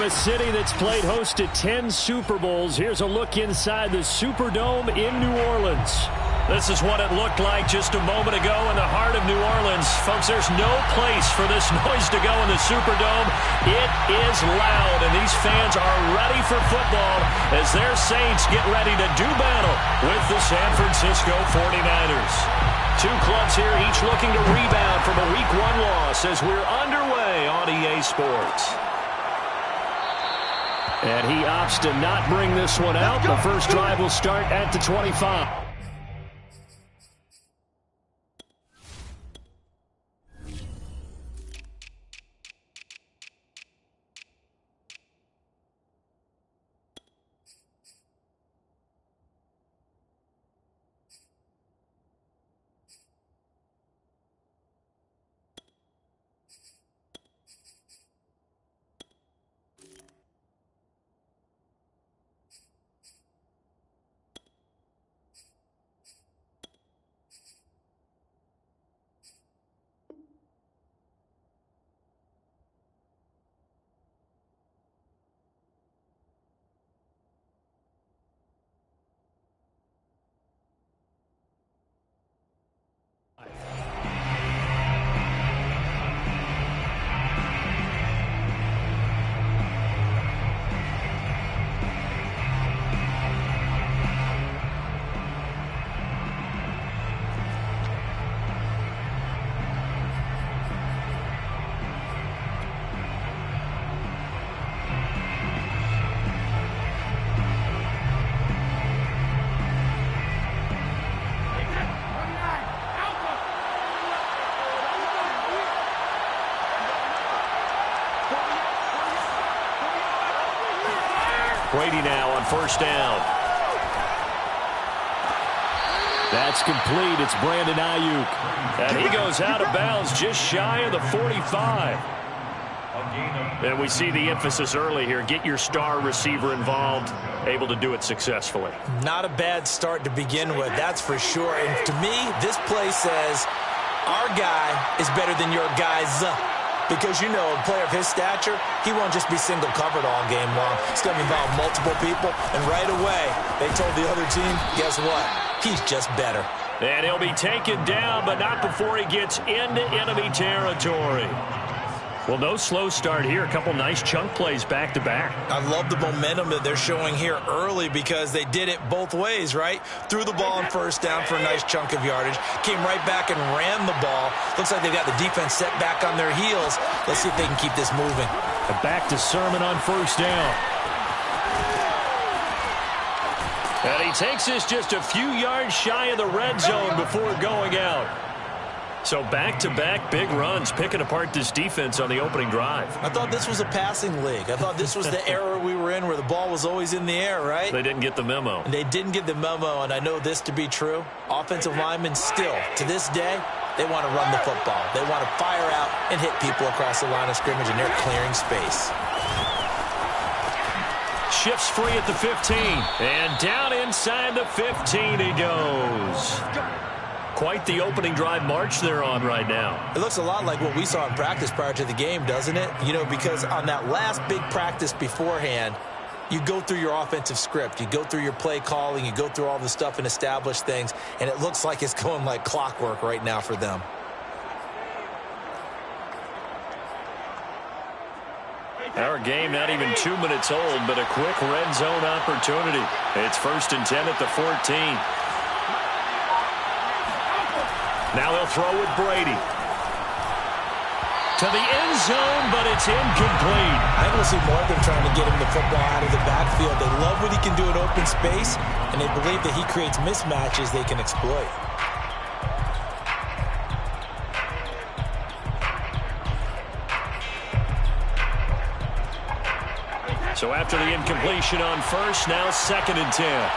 From a city that's played host to 10 Super Bowls, here's a look inside the Superdome in New Orleans. This is what it looked like just a moment ago in the heart of New Orleans. Folks, there's no place for this noise to go in the Superdome. It is loud, and these fans are ready for football as their Saints get ready to do battle with the San Francisco 49ers. Two clubs here, each looking to rebound from a Week 1 loss as we're underway on EA Sports. And he opts to not bring this one out. The first drive will start at the 25. Brady now on first down. That's complete. It's Brandon Ayuk. And he goes out of bounds just shy of the 45. And we see the emphasis early here. Get your star receiver involved, able to do it successfully. Not a bad start to begin with, that's for sure. And to me, this play says our guy is better than your guy's. Because, you know, a player of his stature, he won't just be single covered all game long. It's going to involve multiple people. And right away, they told the other team, guess what? He's just better. And he'll be taken down, but not before he gets into enemy territory. Well, no slow start here. A couple nice chunk plays back-to-back. I love the momentum that they're showing here early because they did it both ways, right? Threw the ball on first down for a nice chunk of yardage. Came right back and ran the ball. Looks like they've got the defense set back on their heels. Let's see if they can keep this moving. And back to Sermon on first down. And he takes this just a few yards shy of the red zone before going out. So back-to-back big runs, picking apart this defense on the opening drive. I thought this was a passing league. I thought this was the era we were in where the ball was always in the air, right? They didn't get the memo. And they didn't get the memo, and I know this to be true. Offensive linemen still, to this day, they want to run the football. They want to fire out and hit people across the line of scrimmage, and they're clearing space. Shifts free at the 15. And down inside the 15 he goes. Quite the opening drive march they're on right now. It looks a lot like what we saw in practice prior to the game, doesn't it? You know, because on that last big practice beforehand, you go through your offensive script. You go through your play calling. You go through all the stuff and establish things. And it looks like it's going like clockwork right now for them. Our game not even 2 minutes old, but a quick red zone opportunity. It's 1st and 10 at the 14. Now they'll throw with Brady. To the end zone, but it's incomplete. I think we'll see more of them trying to get him the football out of the backfield. They love what he can do in open space, and they believe that he creates mismatches they can exploit. So after the incompletion on first, now 2nd and 10.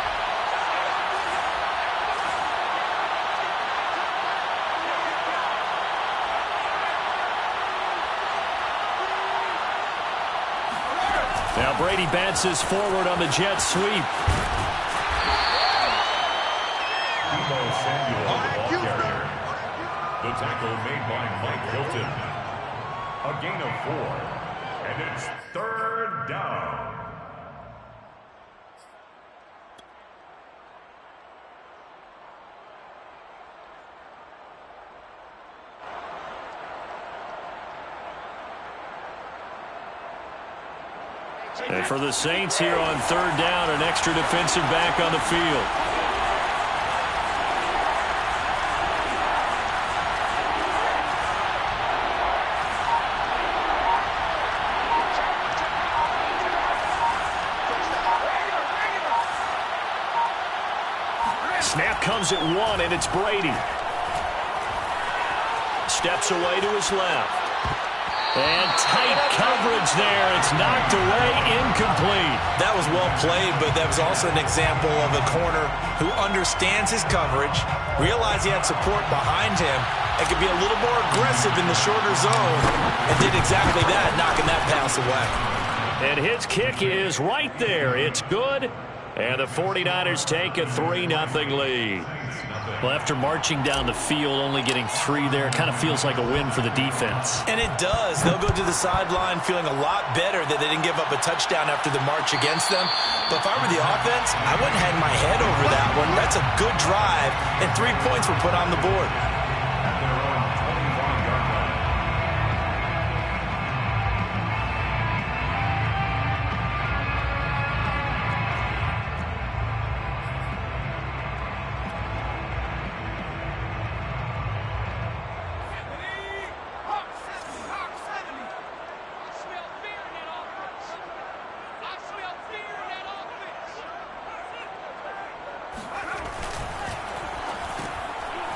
Now Brady bounces forward on the jet sweep. The tackle made by Mike Hilton. A gain of 4. And it's third down. And for the Saints here on third down, an extra defensive back on the field. Snap comes at 1, and it's Brady. Steps away to his left. And tight coverage there. It's knocked away, incomplete. That was well played, but that was also an example of a corner who understands his coverage, realized he had support behind him, and could be a little more aggressive in the shorter zone, and did exactly that, knocking that pass away. And his kick is right there. It's good, and the 49ers take a 3-0 lead. Well, after marching down the field, only getting 3 there, kind of feels like a win for the defense. And it does. They'll go to the sideline feeling a lot better that they didn't give up a touchdown after the march against them. But if I were the offense, I wouldn't hang my head over that one. That's a good drive, and 3 points were put on the board.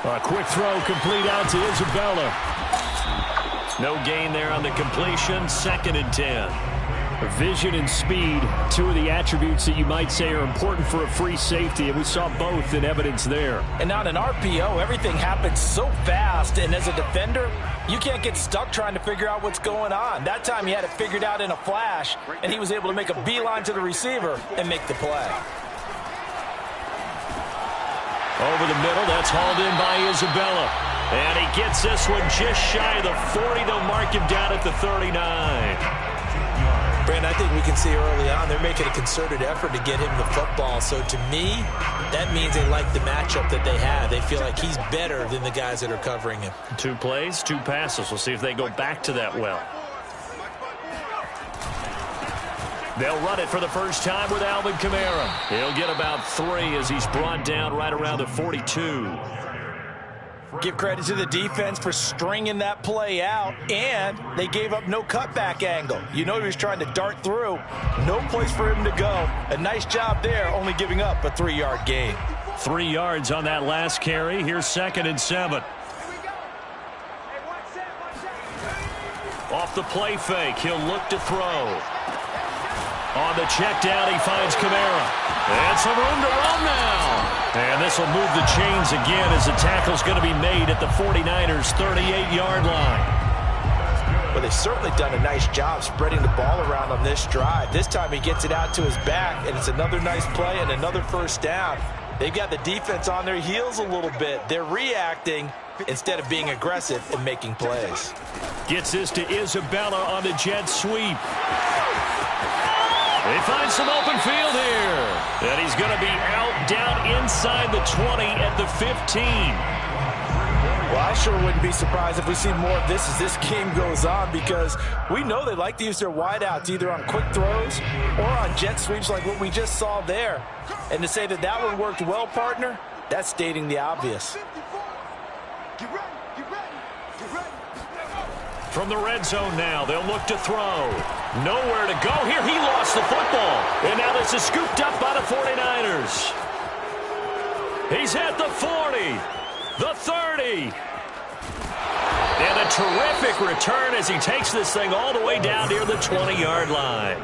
A quick throw complete out to Isabella. No gain there on the completion. 2nd and 10. Vision and speed, 2 of the attributes that you might say are important for a free safety, and we saw both in evidence there. And on an RPO, everything happens so fast, and as a defender, you can't get stuck trying to figure out what's going on. That time he had it figured out in a flash, and he was able to make a beeline to the receiver and make the play. Over the middle, that's hauled in by Isabella. And he gets this one just shy of the 40. They'll mark him down at the 39. Brandon, I think we can see early on they're making a concerted effort to get him the football. So to me, that means they like the matchup that they have. They feel like he's better than the guys that are covering him. 2 plays, 2 passes. We'll see if they go back to that well. They'll run it for the first time with Alvin Kamara. He'll get about 3 as he's brought down right around the 42. Give credit to the defense for stringing that play out, and they gave up no cutback angle. You know he was trying to dart through. No place for him to go. A nice job there, only giving up a 3-yard gain. 3 yards on that last carry. Here's 2nd and 7. Off the play fake, he'll look to throw. On the check down, he finds Kamara. And some room to run now. And this will move the chains again as the tackle's going to be made at the 49ers' 38-yard line. Well, they've certainly done a nice job spreading the ball around on this drive. This time he gets it out to his back, and it's another nice play and another first down. They've got the defense on their heels a little bit. They're reacting instead of being aggressive and making plays. Gets this to Isabella on the jet sweep. They find some open field here. And he's going to be out down inside the 20 at the 15. Well, I sure wouldn't be surprised if we see more of this as this game goes on, because we know they like to use their wideouts either on quick throws or on jet sweeps like what we just saw there. And to say that that one worked well, partner, that's stating the obvious. From the red zone now, they'll look to throw. Nowhere to go here. He lost the football. And now this is scooped up by the 49ers. He's at the 40, the 30. And a terrific return as he takes this thing all the way down near the 20-yard line.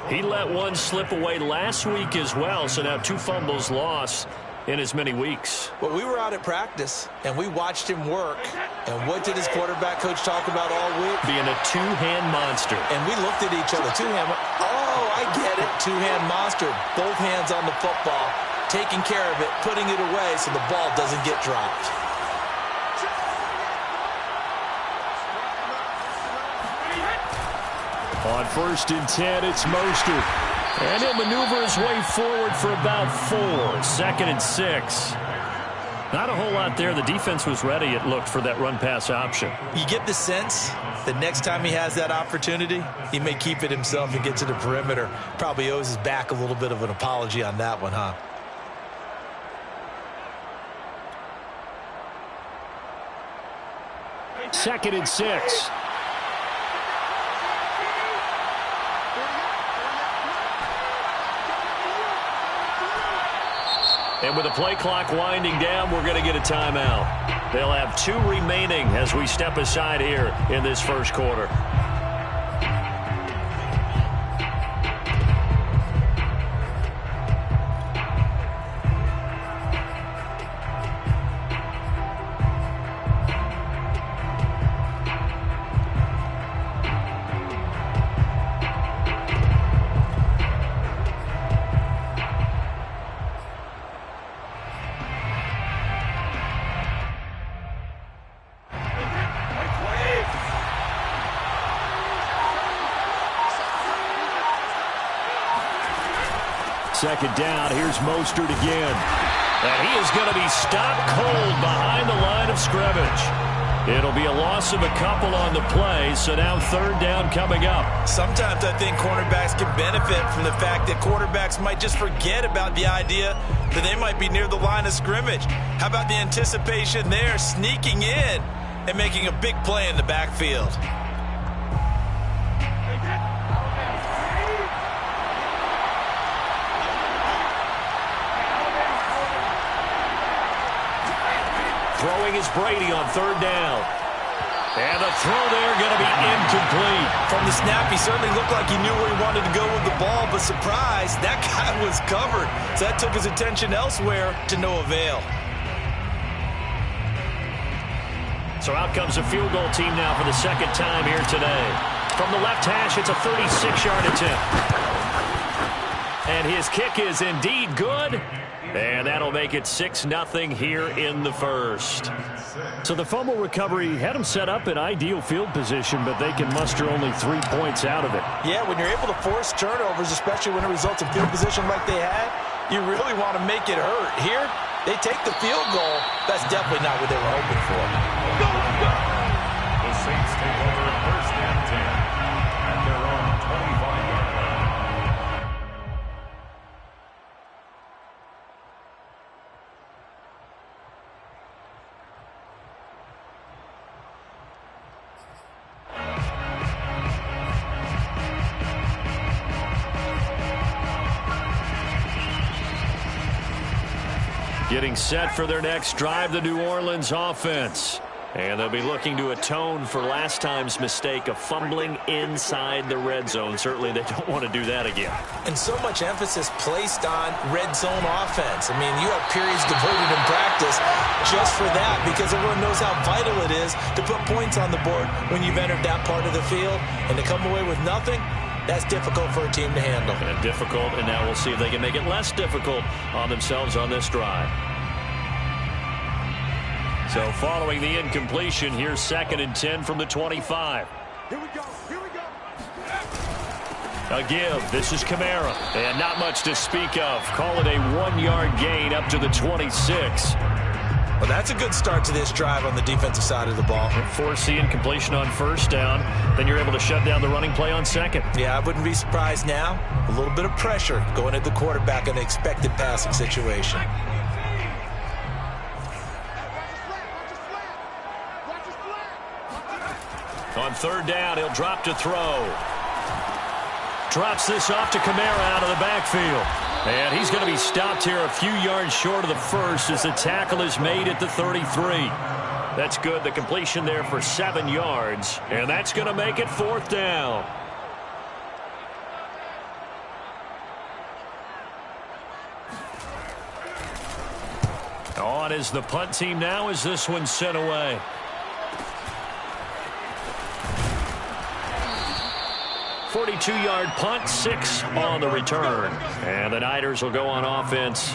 He let one slip away last week as well, so now 2 fumbles lost in as many weeks. Well, we were out at practice, and we watched him work. And what did his quarterback coach talk about all week? Being a 2-hand monster. And we looked at each other. 2-hand. Oh, I get it. 2-hand monster. Both hands on the football, taking care of it, putting it away so the ball doesn't get dropped. On 1st and 10, it's Mostert. And he'll maneuver his way forward for about 4. 2nd and 6. Not a whole lot there. The defense was ready, it looked, for that run-pass option. You get the sense that next time he has that opportunity, he may keep it himself and get to the perimeter. Probably owes his back a little bit of an apology on that one, huh? Second and 6. And with the play clock winding down, we're going to get a timeout. They'll have 2 remaining as we step aside here in this first quarter. Second down, here's Mostert again. And he is going to be stopped cold behind the line of scrimmage. It'll be a loss of a couple on the play, so now 3rd down coming up. Sometimes I think cornerbacks can benefit from the fact that quarterbacks might just forget about the idea that they might be near the line of scrimmage. How about the anticipation there, sneaking in and making a big play in the backfield? Throwing is Brady on 3rd down. And the throw there going to be incomplete. From the snap, he certainly looked like he knew where he wanted to go with the ball, but surprise, that guy was covered. So that took his attention elsewhere to no avail. So out comes a field goal team now for the 2nd time here today. From the left hash, it's a 36-yard attempt. And his kick is indeed good. And that'll make it 6-0 here in the first. So the fumble recovery had them set up in ideal field position, but they can muster only 3 points out of it. Yeah, when you're able to force turnovers, especially when it results in field position like they had, you really want to make it hurt. Here, they take the field goal. That's definitely not what they were hoping for. The Saints take over 1st and 10 at their own 25-yard line. Getting set for their next drive, the New Orleans offense. And they'll be looking to atone for last time's mistake of fumbling inside the red zone. Certainly they don't want to do that again. And so much emphasis placed on red zone offense. I mean, you have periods devoted in practice just for that, because everyone knows how vital it is to put points on the board when you've entered that part of the field. And to come away with nothing, that's difficult for a team to handle. And difficult, and now we'll see if they can make it less difficult on themselves on this drive. So following the incompletion, here's 2nd and 10 from the 25. Here we go. Here we go. A give. This is Kamara. And not much to speak of. Call it a 1-yard gain up to the 26. Well, that's a good start to this drive on the defensive side of the ball. Force the incompletion on 1st down. Then you're able to shut down the running play on 2nd. Yeah, I wouldn't be surprised now. A little bit of pressure going at the quarterback in an expected passing situation. On 3rd down, he'll drop to throw. Drops this off to Kamara out of the backfield. And he's going to be stopped here a few yards short of the first as the tackle is made at the 33. That's good. The completion there for 7 yards. And that's going to make it 4th down. On is the punt team now as this one's sent away. .42-yard punt, 6 on the return. And the Niners will go on offense,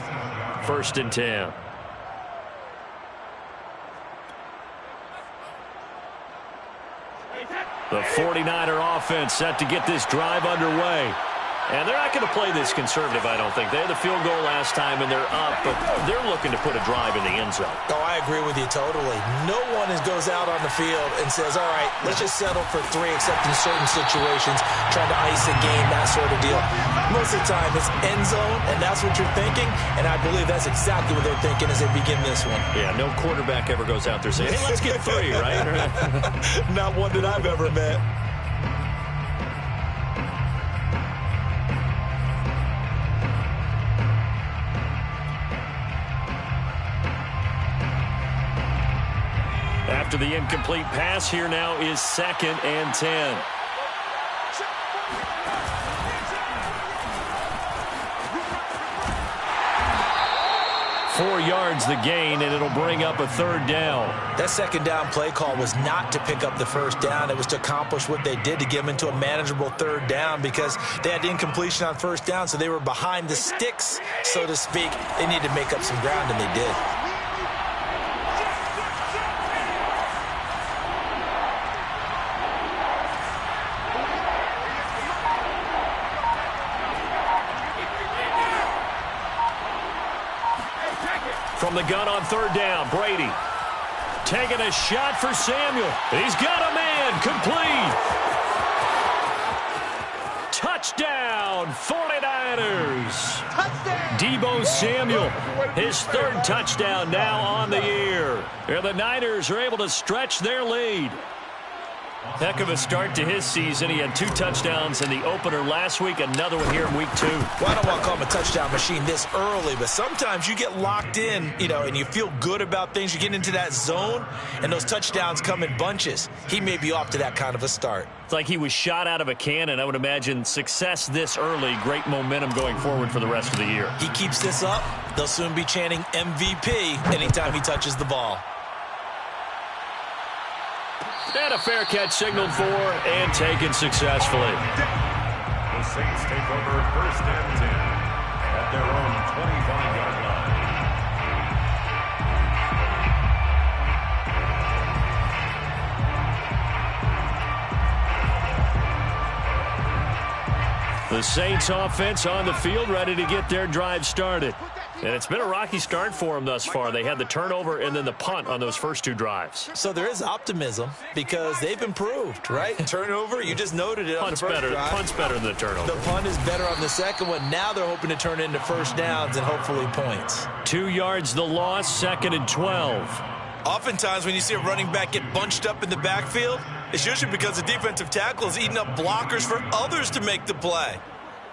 1st and 10. The 49er offense set to get this drive underway. And they're not going to play this conservative, I don't think. They had the field goal last time, and they're up, but they're looking to put a drive in the end zone. Oh, I agree with you totally. No one goes out on the field and says, all right, let's just settle for 3, except in certain situations, trying to ice a game, that sort of deal. Most of the time, it's end zone, and that's what you're thinking, and I believe that's exactly what they're thinking as they begin this one. Yeah, no quarterback ever goes out there saying, hey, let's get 3, right? Not one that I've ever met. After the incomplete pass, here now is 2nd and 10. Four yards the gain, and it'll bring up a 3rd down. That 2nd down play call was not to pick up the 1st down. It was to accomplish what they did to get them into a manageable 3rd down because they had incompletion on 1st down, so they were behind the sticks, so to speak. They needed to make up some ground, and they did. From the gun on 3rd down, Brady taking a shot for Samuel. He's got a man, complete. Touchdown, 49ers. Touchdown. Deebo Samuel, his 3rd touchdown now on the year. And the Niners are able to stretch their lead. Heck of a start to his season. He had 2 touchdowns in the opener last week, another one here in week 2. Well, I don't want to call him a touchdown machine this early, but sometimes you get locked in, and you feel good about things. You get into that zone, and those touchdowns come in bunches. He may be off to that kind of a start. It's like he was shot out of a cannon. I would imagine success this early, great momentum going forward for the rest of the year. He keeps this up, they'll soon be chanting MVP anytime he touches the ball. And a fair catch signaled for and taken successfully. The Saints take over 1st and 10 at their own 25-yard line. The Saints offense on the field, ready to get their drive started. And it's been a rocky start for them thus far. They had the turnover and then the punt on those first 2 drives. So there is optimism because they've improved, right? Turnover, you just noted it on the first drive. Punt's better than the turnover. The punt is better on the 2nd one. Now they're hoping to turn it into 1st downs and hopefully points. 2 yards the loss, 2nd and 12. Oftentimes when you see a running back get bunched up in the backfield, it's usually because the defensive tackle is eating up blockers for others to make the play.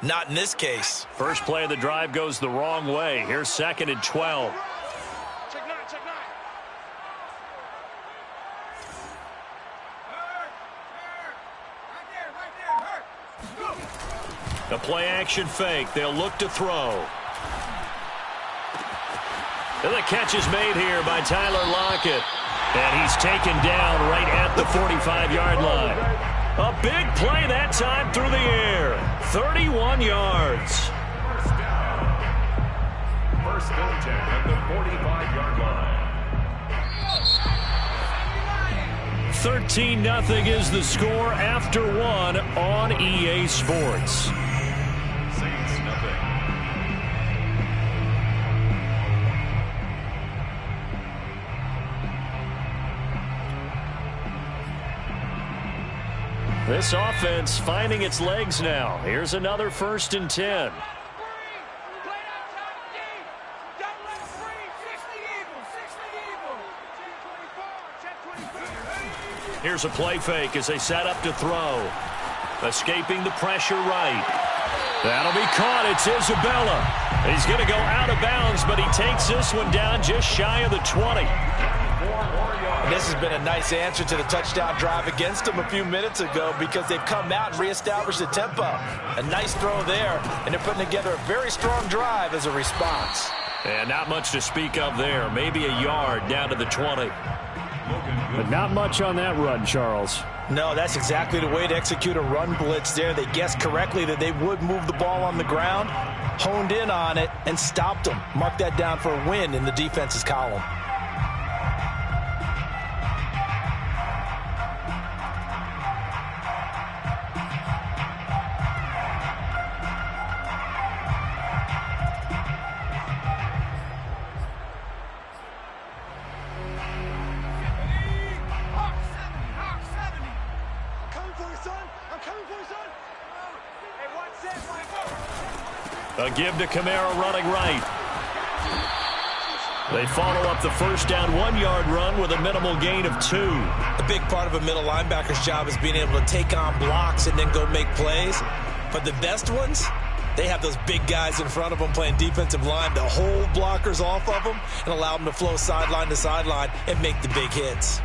Not in this case. First play of the drive goes the wrong way. Here's 2nd and 12. Check 9, check 9. The play action fake. They'll look to throw. And the catch is made here by Tyler Lockett. And he's taken down right at the 45-yard line. A big play that time through the air. 31 yards. 1st down. 1st and 10 at the 45-yard line. 13-0 is the score after 1 on EA Sports. Saints nothing. This offense finding its legs now. Here's another 1st and 10. Here's a play fake as they set up to throw. Escaping the pressure right. That'll be caught. It's Isabella. He's going to go out of bounds, but he takes this one down just shy of the 20. And this has been a nice answer to the touchdown drive against them a few minutes ago because they've come out and reestablished the tempo. A nice throw there, and they're putting together a very strong drive as a response. And not much to speak of there. Maybe a yard down to the 20. But not much on that run, Charles. No, that's exactly the way to execute a run blitz there. They guessed correctly that they would move the ball on the ground, honed in on it, and stopped them. Mark that down for a win in the defense's column. A give to Kamara running right. They follow up the first down 1-yard run with a minimal gain of 2. A big part of a middle linebacker's job is being able to take on blocks and then go make plays. But the best ones, they have those big guys in front of them playing defensive line to hold blockers off of them and allow them to flow sideline to sideline and make the big hits.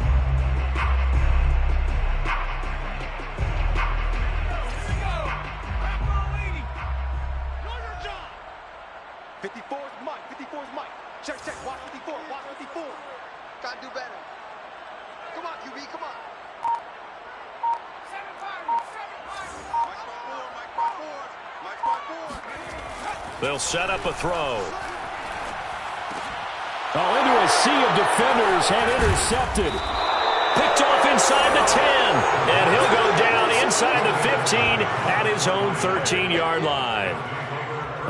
54's Mike. 54's Mike. Check, check. Watch 54. Watch 54. Gotta do better. Come on, QB. Come on. They'll set up a throw. Oh, into a sea of defenders and intercepted. Picked off inside the 10. And he'll go down inside the 15 at his own 13-yard line.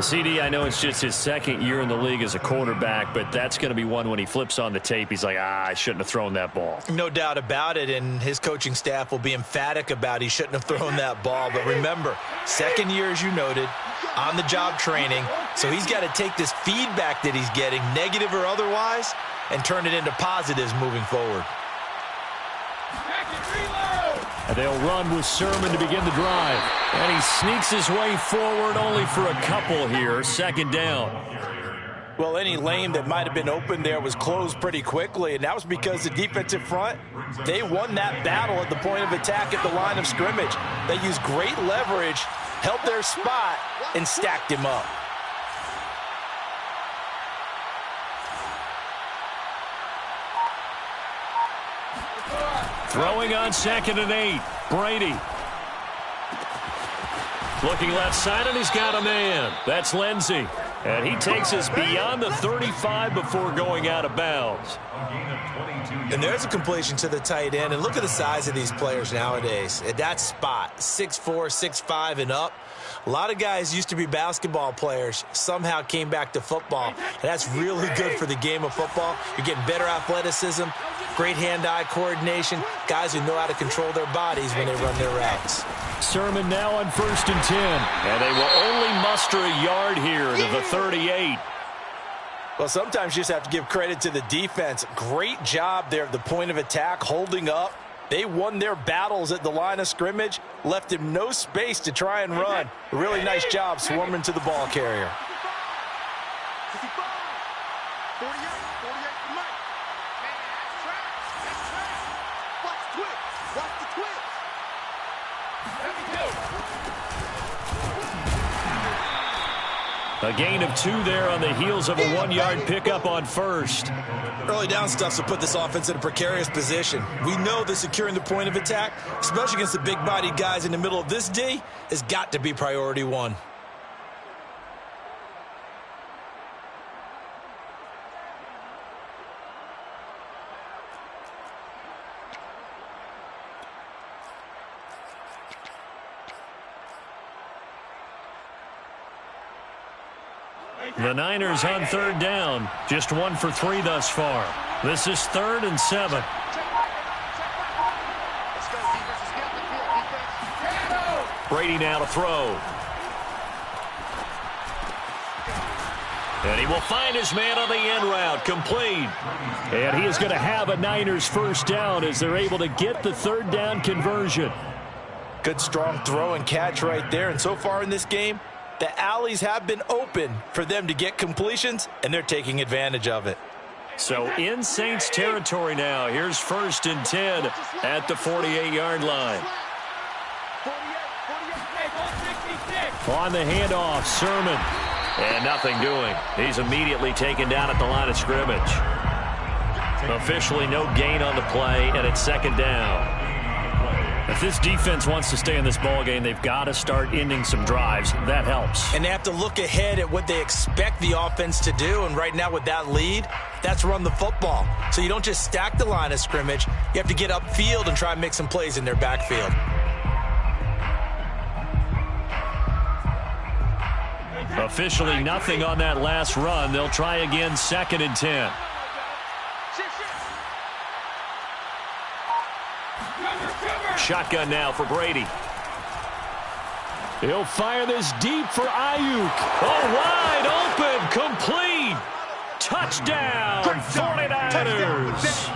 CD, I know it's just his second year in the league as a quarterback, but that's going to be one when he flips on the tape. He's like, I shouldn't have thrown that ball. No doubt about it, and his coaching staff will be emphatic about he shouldn't have thrown that ball. But remember, second year, as you noted, on-the-job training, so he's got to take this feedback that he's getting, negative or otherwise, and turn it into positives moving forward. And they'll run with Sermon to begin the drive. And he sneaks his way forward only for a couple here. Second down. Well, any lane that might have been open there was closed pretty quickly, and that was because the defensive front, they won that battle at the point of attack at the line of scrimmage. They used great leverage, held their spot, and stacked him up. Throwing on 2nd and 8. Brady. Looking left side, and he's got a man. That's Lindsey. And he takes us beyond the 35 before going out of bounds. And there's a completion to the tight end. And look at the size of these players nowadays. At that spot, 6'4", 6'5", and up. A lot of guys used to be basketball players, somehow came back to football. And that's really good for the game of football. You're getting better athleticism, great hand-eye coordination, guys who know how to control their bodies when they run their routes. Sermon now on 1st and 10. And they will only muster a yard here to the 38. Well, sometimes you just have to give credit to the defense. Great job there at the point of attack, holding up. They won their battles at the line of scrimmage, left him no space to try and run. A really nice job swarming to the ball carrier. 55. 48 for Mike. Watch twitch. Watch the twitch. A gain of 2 there on the heels of a 1-yard pickup on 1st. Early down stuff to put this offense in a precarious position. We know that securing the point of attack, especially against the big-bodied guys in the middle of this D, has got to be priority 1. The Niners on 3rd down. Just 1 for 3 thus far. This is 3rd and 7. Brady now to throw. And he will find his man on the end route. Complete. And he is going to have a Niners first down as they're able to get the 3rd down conversion. Good strong throw and catch right there. And so far in this game, the alleys have been open for them to get completions, and they're taking advantage of it. So in Saints territory now. Here's 1st and 10 at the 48-yard line. On the handoff, Sermon. And nothing doing. He's immediately taken down at the line of scrimmage. Officially no gain on the play, and it's 2nd down. If this defense wants to stay in this ballgame, they've got to start ending some drives. That helps. And they have to look ahead at what they expect the offense to do. And right now with that lead, that's run the football. So you don't just stack the line of scrimmage. You have to get upfield and try and make some plays in their backfield. Officially nothing on that last run. They'll try again 2nd and 10. Shotgun now for Brady. He'll fire this deep for Ayuk. Oh, wide open, complete. Touchdown, 49ers.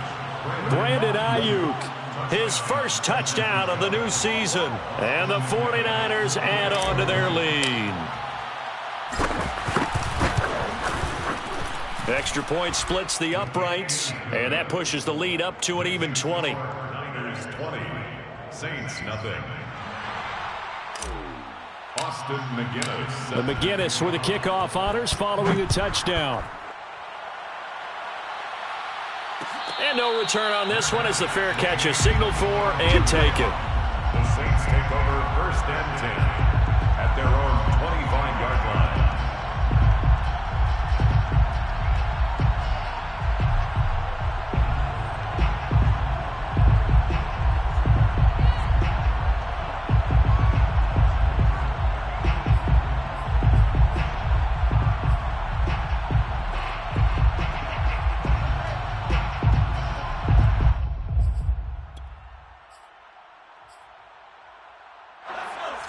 Brandon Ayuk, his first touchdown of the new season. And the 49ers add on to their lead. Extra point splits the uprights, and that pushes the lead up to an even 20. Niners 20, Saints nothing. Austin McGinnis. The McGinnis with the kickoff honors following the touchdown. And no return on this one as the fair catch is signaled for and taken. The Saints take over 1st and 10 at their own 25-yard line.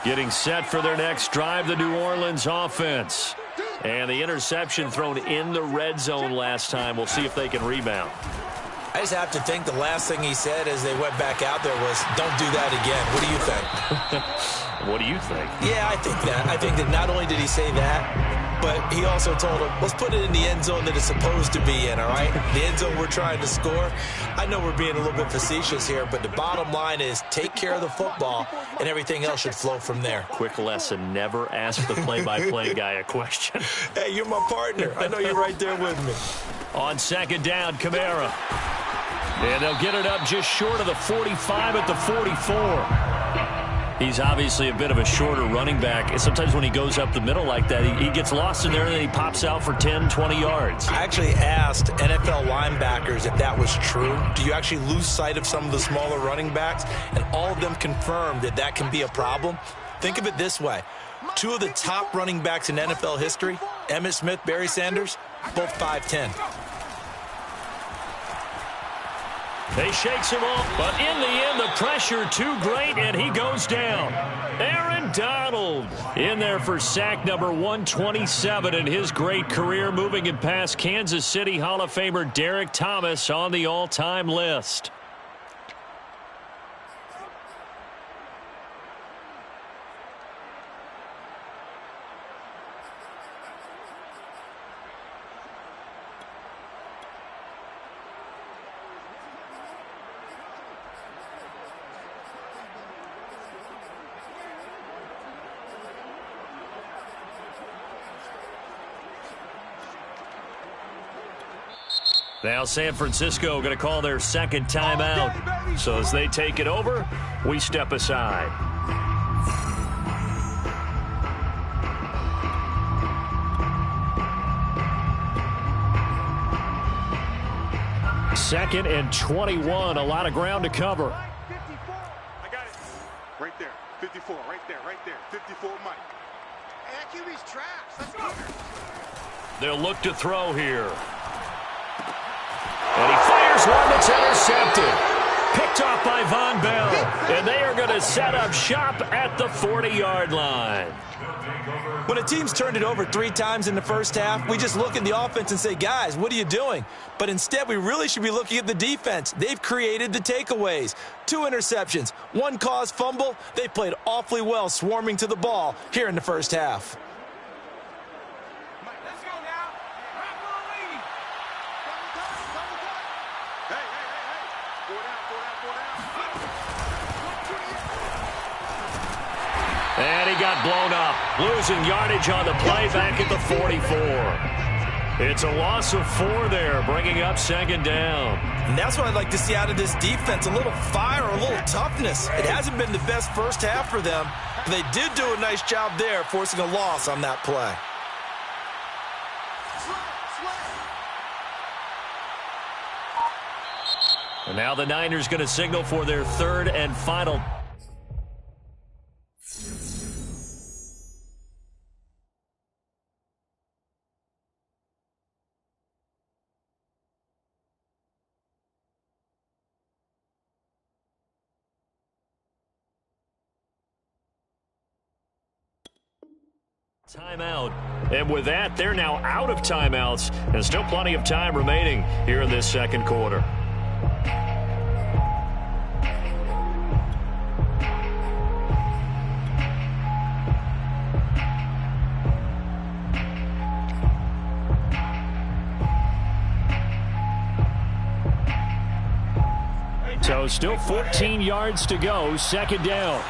Getting set for their next drive, the New Orleans offense. And the interception thrown in the red zone last time. We'll see if they can rebound. I just have to think the last thing he said as they went back out there was, don't do that again. What do you think? What do you think? Yeah, I think that. I think that not only did he say that, but he also told him, let's put it in the end zone that it's supposed to be in, all right? The end zone we're trying to score. I know we're being a little bit facetious here, but the bottom line is take care of the football, and everything else should flow from there. Quick lesson, never ask the play-by-play guy a question. Hey, you're my partner. I know you're right there with me. On second down, Kamara. And they'll get it up just short of the 45 at the 44. He's obviously a bit of a shorter running back. And sometimes when he goes up the middle like that, he gets lost in there and then he pops out for 10, 20 yards. I actually asked NFL linebackers if that was true. Do you actually lose sight of some of the smaller running backs? And all of them confirmed that that can be a problem. Think of it this way. Two of the top running backs in NFL history, Emmitt Smith, Barry Sanders, both 5'10". They shakes him off, but in the end, the pressure too great, and he goes down. Aaron Donald in there for sack number 127 in his great career, moving it past Kansas City Hall of Famer Derek Thomas on the all-time list. Now San Francisco going to call their second timeout. So as they take it over, we step aside. Second and 21, a lot of ground to cover. I got it. Right there. 54, right there, 54, Mike. Hey, that QB's trash. Let's go. They'll look to throw here. And he fires one that's intercepted. Picked off by Von Bell. And they are going to set up shop at the 40-yard line. When a team's turned it over 3 times in the first half, we just look at the offense and say, guys, what are you doing? But instead, we really should be looking at the defense. They've created the takeaways. 2 interceptions, 1 caused fumble. They played awfully well swarming to the ball here in the first half. And he got blown up, losing yardage on the play back at the 44. It's a loss of 4 there, bringing up second down. And that's what I'd like to see out of this defense, a little fire, a little toughness. It hasn't been the best first half for them, but they did do a nice job there, forcing a loss on that play. And now the Niners going to signal for their third and final. Timeout. And with that, they're now out of timeouts. And still plenty of time remaining here in this second quarter. So still 14 yards to go, second down.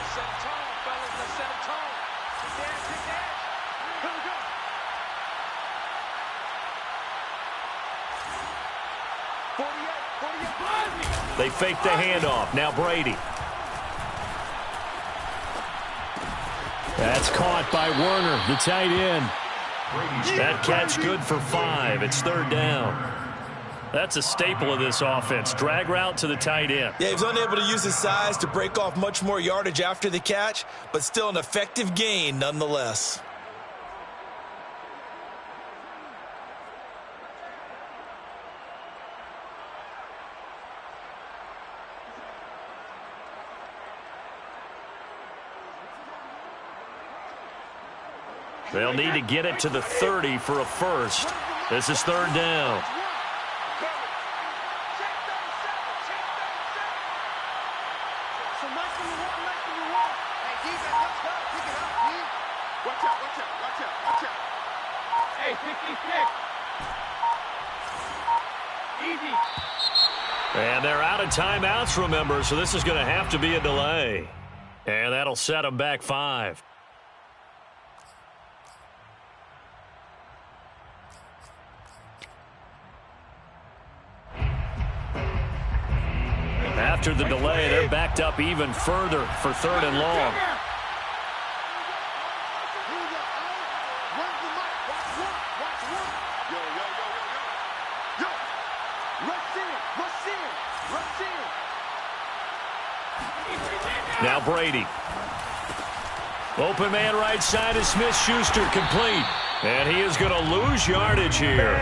They fake the handoff. Now Brady. That's caught by Werner, the tight end. That catch good for 5. It's third down. That's a staple of this offense. Drag route to the tight end. Yeah, he was unable to use his size to break off much more yardage after the catch, but still an effective gain nonetheless. They'll need to get it to the 30 for a first. This is third down. And they're out of timeouts, remember, so this is going to have to be a delay. And that'll set them back 5. After the delay, they're backed up even further for third and long. Now Brady. Open man right side is Smith-Schuster, complete. And he is going to lose yardage here.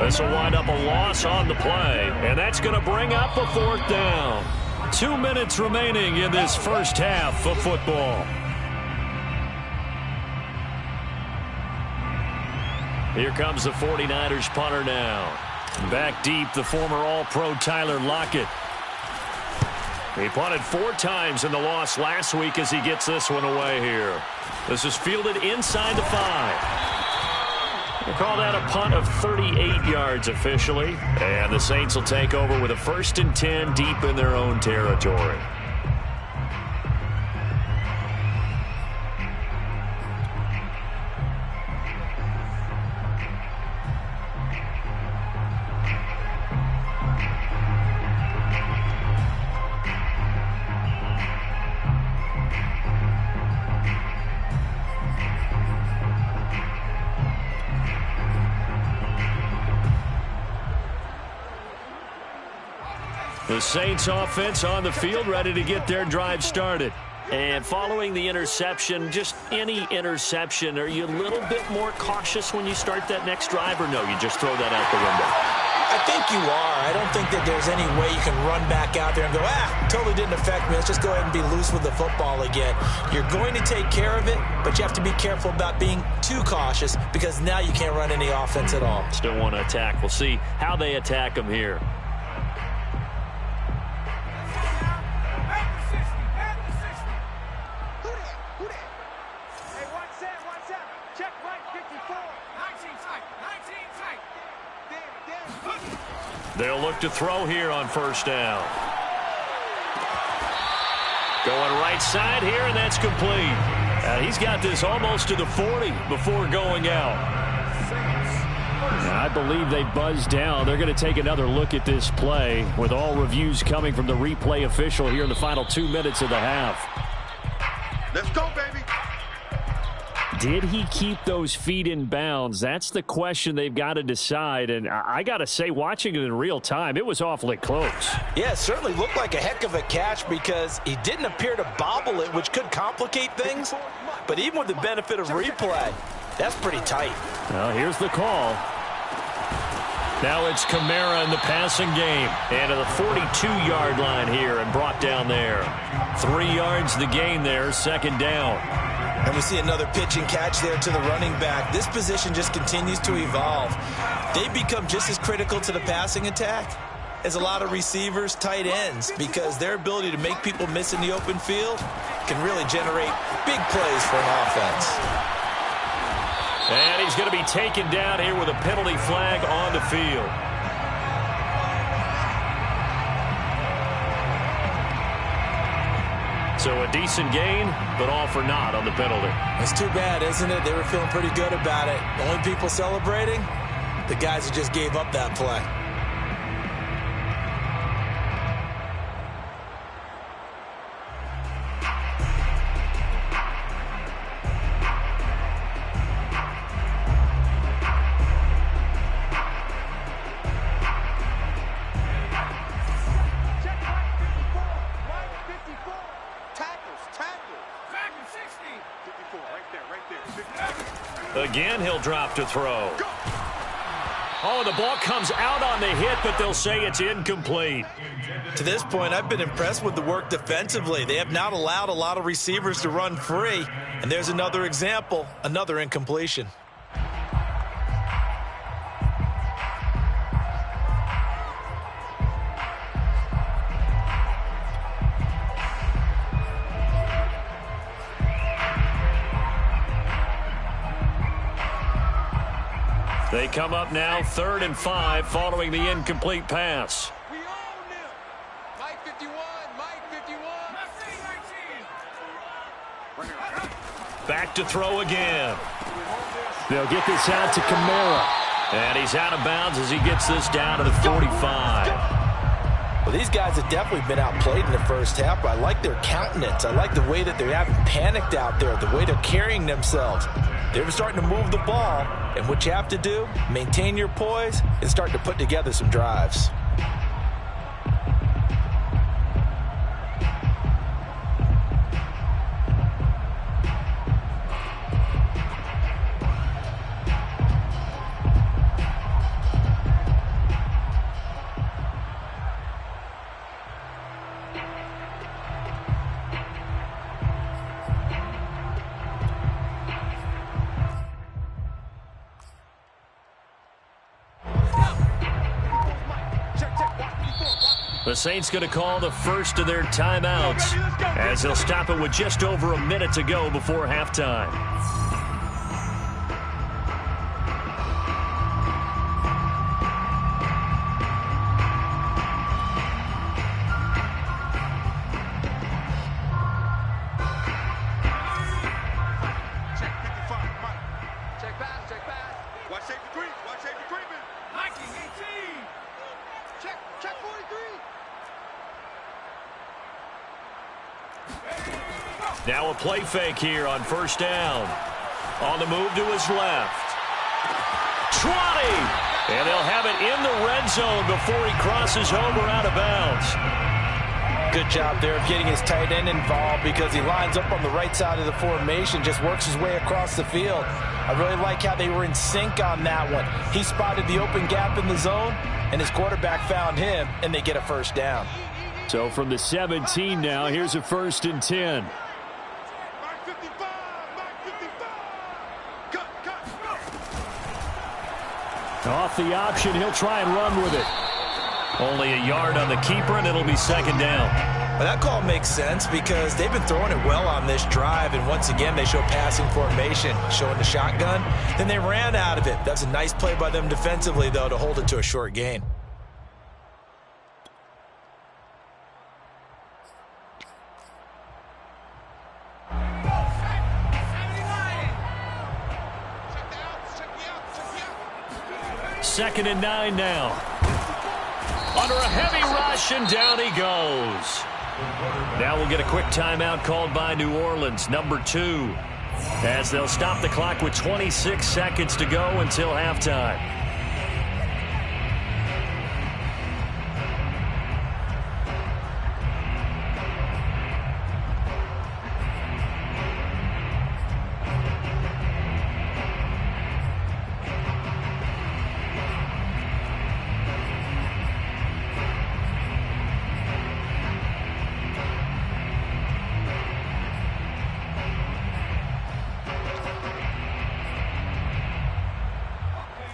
This will wind up a loss on the play, and that's going to bring up a fourth down. 2 minutes remaining in this first half of football. Here comes the 49ers punter now. Back deep, the former All-Pro Tyler Lockett. He punted 4 times in the loss last week as he gets this one away here. This is fielded inside the 5. We'll call that a punt of 38 yards officially. And the Saints will take over with a 1st and 10 deep in their own territory. The Saints offense on the field, ready to get their drive started. And following the interception, just any interception, are you a little bit more cautious when you start that next drive, or no, you just throw that out the window? I think you are. I don't think that there's any way you can run back out there and go, totally didn't affect me. Let's just go ahead and be loose with the football again. You're going to take care of it, but you have to be careful about being too cautious because now you can't run any offense at all. Still want to attack. We'll see how they attack them here. They'll look to throw here on first down. Going right side here, and that's complete. He's got this almost to the 40 before going out. I believe they buzzed down. They're going to take another look at this play with all reviews coming from the replay official here in the final 2 minutes of the half. Let's go, baby. Did he keep those feet in bounds? That's the question they've got to decide. And I got to say, watching it in real time, it was awfully close. Yeah, it certainly looked like a heck of a catch because he didn't appear to bobble it, which could complicate things. But even with the benefit of replay, that's pretty tight. Well, here's the call. Now it's Kamara in the passing game. And to the 42-yard line here and brought down there. 3 yards the gain there, second down. And we see another pitch and catch there to the running back. This position just continues to evolve. They become just as critical to the passing attack as a lot of receivers, tight ends, because their ability to make people miss in the open field can really generate big plays for an offense. And he's going to be taken down here with a penalty flag on the field. So a decent gain, but all for naught on the penalty. It's too bad, isn't it? They were feeling pretty good about it. The only people celebrating, the guys who just gave up that play. Again, he'll drop to throw. Oh, the ball comes out on the hit, but they'll say it's incomplete. To this point, I've been impressed with the work defensively. They have not allowed a lot of receivers to run free. And there's another example, another incompletion. They come up now 3rd and 5 following the incomplete pass. We own them. Mike 51, Mike 51. Back to throw again. They'll get this out to Kamara. And he's out of bounds as he gets this down to the 45. Well, these guys have definitely been outplayed in the first half, but I like their countenance. I like the way that they haven't panicked out there, the way they're carrying themselves. They're starting to move the ball, and what you have to do, maintain your poise and start to put together some drives. The Saints going to call the first of their timeouts as they'll stop it with just over a minute to go before halftime. Now a play fake here on first down. On the move to his left. 20! And they'll have it in the red zone before he crosses over out of bounds. Good job there of getting his tight end involved because he lines up on the right side of the formation, just works his way across the field. I really like how they were in sync on that one. He spotted the open gap in the zone, and his quarterback found him, and they get a first down. So from the 17 now, here's a 1st and 10. Off the option, he'll try and run with it. Only a yard on the keeper, and it'll be 2nd down. Well, that call makes sense because they've been throwing it well on this drive, and once again, they show passing formation, showing the shotgun. Then they ran out of it. That's a nice play by them defensively, though, to hold it to a short gain. Second and 9 now. Under a heavy rush, and down he goes. Now we'll get a quick timeout called by New Orleans, number 2, as they'll stop the clock with 26 seconds to go until halftime.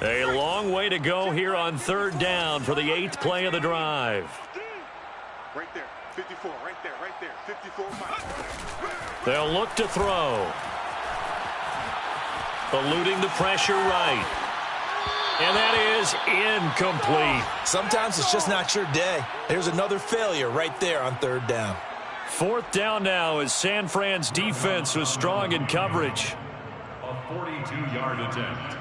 A long way to go here on third down for the 8th play of the drive. Right there, 54, right there, 54 miles. They'll look to throw. Eluding the pressure right. And that is incomplete. Sometimes it's just not your day. There's another failure right there on third down. 4th down now as San Fran's defense was strong in coverage. A 42-yard attempt.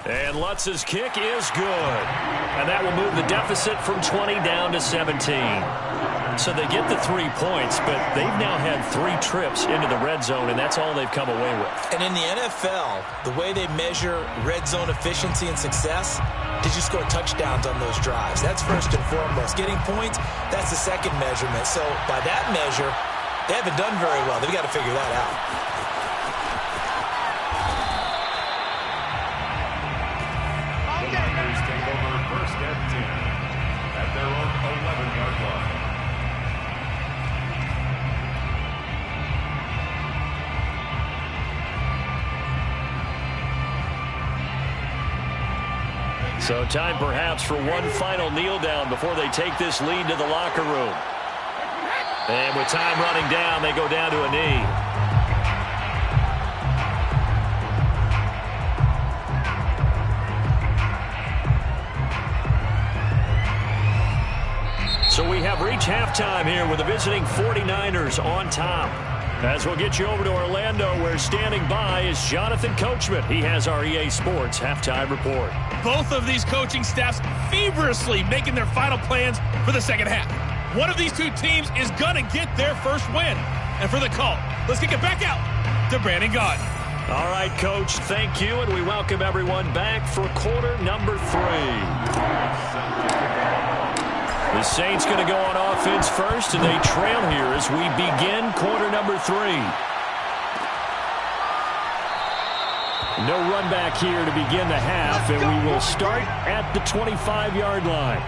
And Lutz's kick is good. And that will move the deficit from 20 down to 17. So they get the 3 points, but they've now had 3 trips into the red zone, and that's all they've come away with. And in the NFL, the way they measure red zone efficiency and success is you score touchdowns on those drives. That's first and foremost. Getting points, that's the second measurement. So by that measure, they haven't done very well. They've got to figure that out. The Niners take over first and 10 at their own 11-yard line. So time perhaps for one final kneel down before they take this lead to the locker room. And with time running down, they go down to a knee. So we have reached halftime here with the visiting 49ers on top. As we'll get you over to Orlando, where standing by is Jonathan Coachman. He has our EA Sports halftime report. Both of these coaching staffs feverishly making their final plans for the second half. One of these two teams is going to get their first win. And for the call, let's kick it back out to Brandon Gaudin. All right, Coach, thank you, and we welcome everyone back for quarter number 3. The Saints going to go on offense first, and they trail here as we begin quarter number 3. No run back here to begin the half, and we will start at the 25-yard line.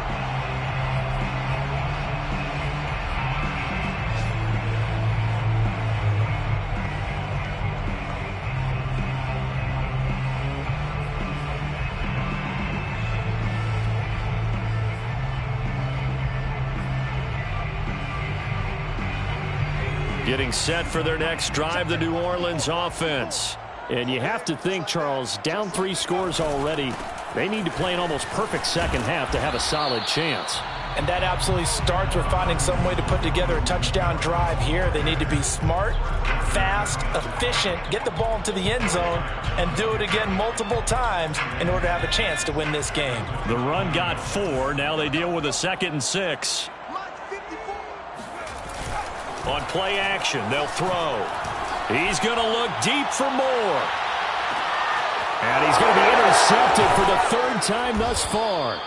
Getting set for their next drive, the New Orleans offense. And you have to think, Charles, down 3 scores already. They need to play an almost perfect second half to have a solid chance. And that absolutely starts with finding some way to put together a touchdown drive here. They need to be smart, fast, efficient, get the ball into the end zone, and do it again multiple times in order to have a chance to win this game. The run got 4. Now they deal with a 2nd and 6. On play action, they'll throw. He's going to look deep for more. And he's going to be intercepted for the 3rd time thus far.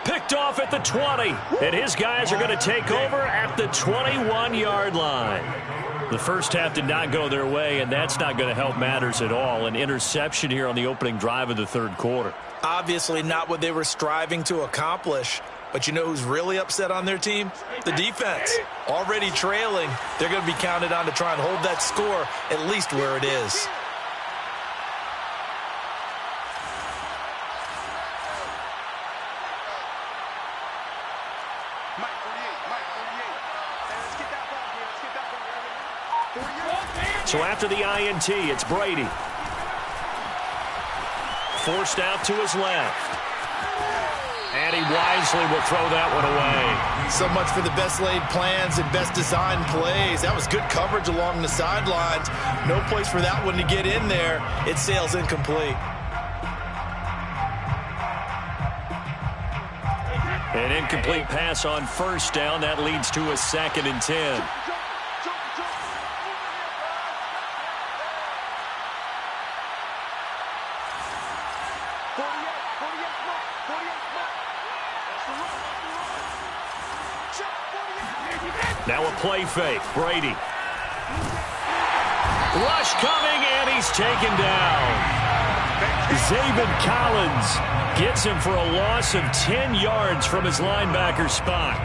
Picked off at the 20. And his guys are going to take over at the 21-yard line. The first half did not go their way, and that's not going to help matters at all. An interception here on the opening drive of the 3rd quarter. Obviously not what they were striving to accomplish. But you know who's really upset on their team? The defense. Already trailing, they're going to be counted on to try and hold that score at least where it is. Mike 48. Hey, let's get that ball here. Let's get that ball here. So after the INT, it's Brady. Forced out to his left. And he wisely will throw that one away. So much for the best laid plans and best designed plays. That was good coverage along the sidelines. No place for that one to get in there. It sails incomplete. An incomplete pass on 1st down. That leads to a 2nd and 10. Now a play fake. Brady. Rush coming, and he's taken down. Zaven Collins gets him for a loss of 10 yards from his linebacker spot.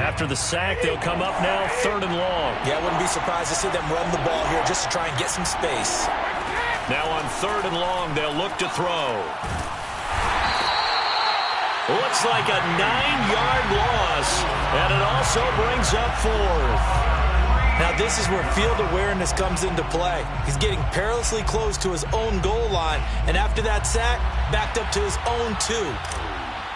After the sack, they'll come up now 3rd and long. Yeah, I wouldn't be surprised to see them run the ball here just to try and get some space. Now on 3rd and long, they'll look to throw. Looks like a 9-yard loss, and it also brings up 4th. Now this is where field awareness comes into play. He's getting perilously close to his own goal line, and after that sack, backed up to his own 2.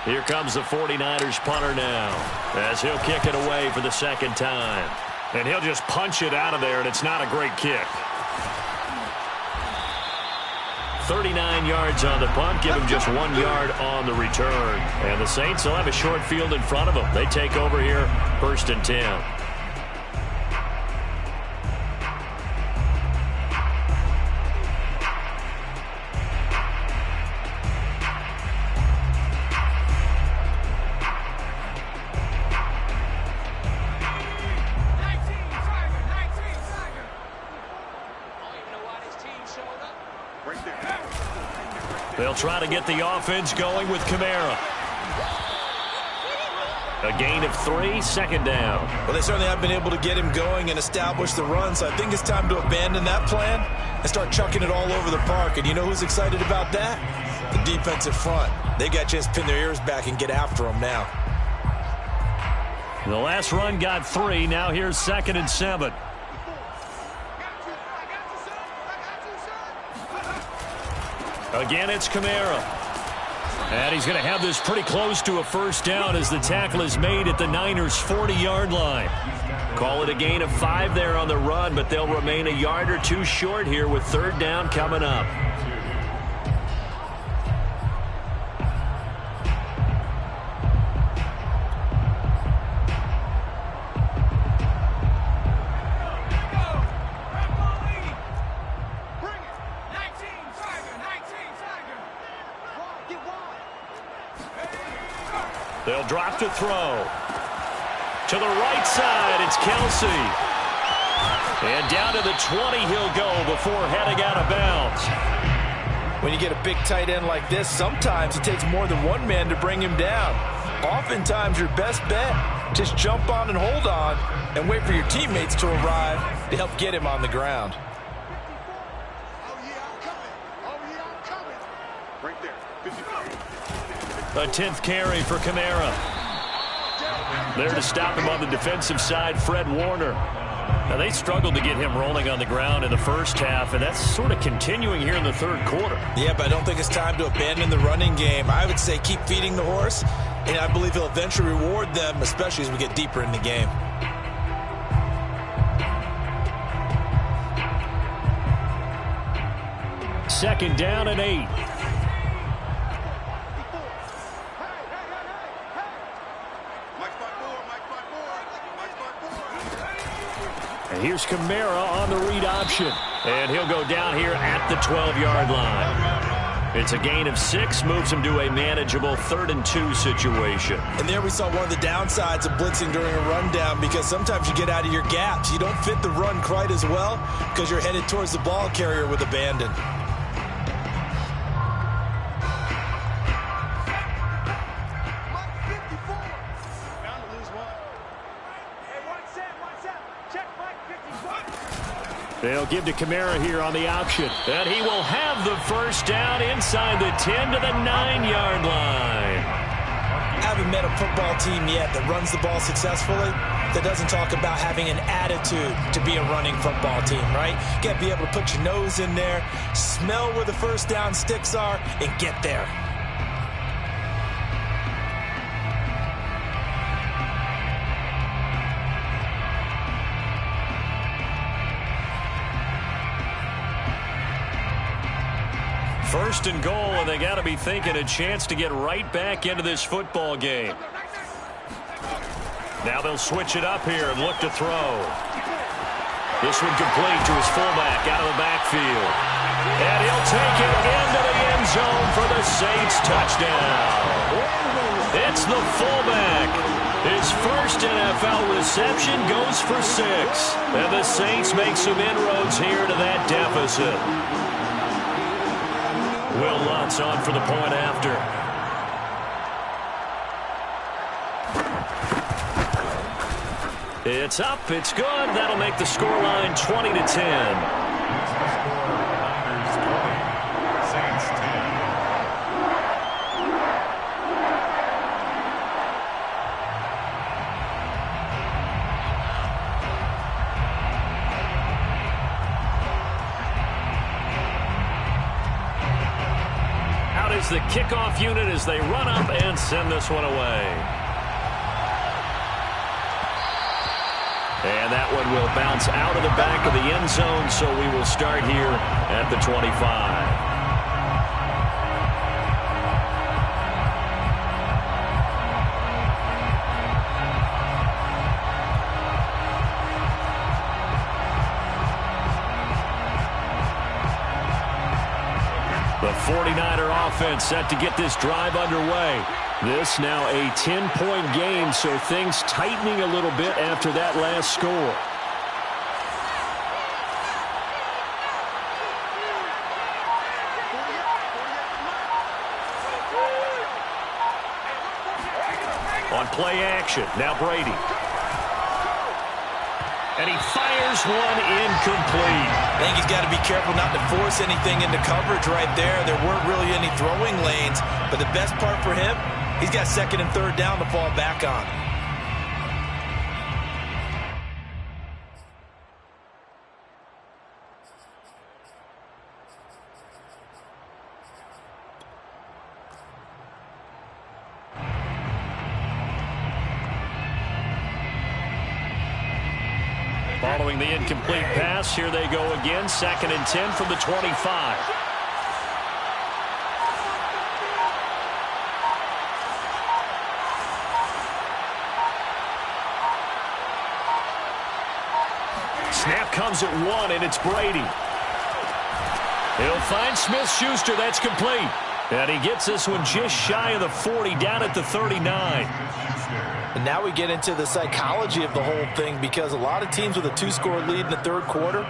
Here comes the 49ers punter now, as he'll kick it away for the 2nd time. And he'll just punch it out of there, and it's not a great kick. 39 yards on the punt, give him just 1 yard on the return. And the Saints will have a short field in front of them. They take over here, 1st and 10. They'll try to get the offense going with Kamara. A gain of 3, 2nd down. Well, they certainly have been able to get him going and establish the run, so I think it's time to abandon that plan and start chucking it all over the park. And you know who's excited about that? The defensive front. They got to just pin their ears back and get after him now. The last run got 3. Now here's 2nd and 7. Again, it's Kamara. And he's going to have this pretty close to a 1st down as the tackle is made at the Niners' 40-yard line. Call it a gain of 5 there on the run, but they'll remain a yard or 2 short here with 3rd down coming up. They'll drop to throw. To the right side, it's Kelsey. And down to the 20 he'll go before heading out of bounds. When you get a big tight end like this, sometimes it takes more than one man to bring him down. Oftentimes, your best bet, just jump on and hold on and wait for your teammates to arrive to help get him on the ground. A 10th carry for Kamara. There to stop him on the defensive side, Fred Warner. Now, they struggled to get him rolling on the ground in the 1st half, and that's sort of continuing here in the 3rd quarter. Yeah, but I don't think it's time to abandon the running game. I would say keep feeding the horse, and I believe he'll eventually reward them, especially as we get deeper in the game. Second down and 8. And here's Kamara on the read option. And he'll go down here at the 12-yard line. It's a gain of 6, moves him to a manageable 3rd and 2 situation. And there we saw one of the downsides of blitzing during a rundown, because sometimes you get out of your gaps. You don't fit the run quite as well because you're headed towards the ball carrier with abandon. They'll give to Kamara here on the option. And he will have the 1st down inside the 10 to the 9-yard line. Haven't met a football team yet that runs the ball successfully, that doesn't talk about having an attitude to be a running football team, right? You got to be able to put your nose in there, smell where the 1st down sticks are, and get there. First and goal, and they got to be thinking a chance to get right back into this football game. Now they'll switch it up here and look to throw. This one complete to his fullback out of the backfield. And he'll take it into the end zone for the Saints touchdown. It's the fullback. His first NFL reception goes for 6. And the Saints make some inroads here to that deficit. Will Lutz on for the point after. It's up. It's good. That'll make the scoreline 20-10. The score, Niners 20, Saints 10. Out is the kickoff unit as they run up and send this one away. And that one will bounce out of the back of the end zone, so we will start here at the 25. The 49er offense set to get this drive underway. This now a 10-point game, so things tightening a little bit after that last score. On play action, now Brady. And he fires one incomplete. I think he's got to be careful not to force anything into coverage right there. There weren't really any throwing lanes, but the best part for him, he's got second and third down to fall back on. Following the incomplete pass, here they go again. Second and 10 from the 25. Snap comes at one, and it's Brady. He'll find Smith-Schuster. That's complete. And he gets this one just shy of the 40, down at the 39. And now we get into the psychology of the whole thing, because a lot of teams with a two-score lead in the third quarter,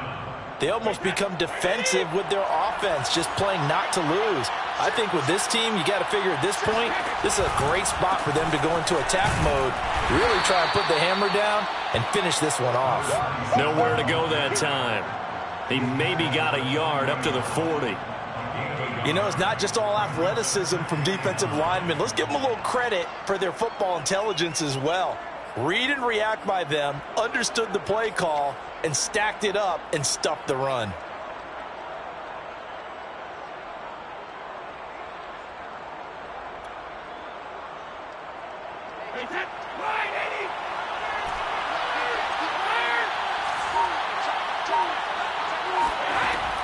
they almost become defensive with their offense, just playing not to lose. I think with this team, you got to figure at this point, this is a great spot for them to go into attack mode, really try and put the hammer down and finish this one off. Nowhere to go that time. He maybe got a yard up to the 40. You know, it's not just all athleticism from defensive linemen. Let's give them a little credit for their football intelligence as well. Read and react by them, understood the play call, and stacked it up and stuffed the run.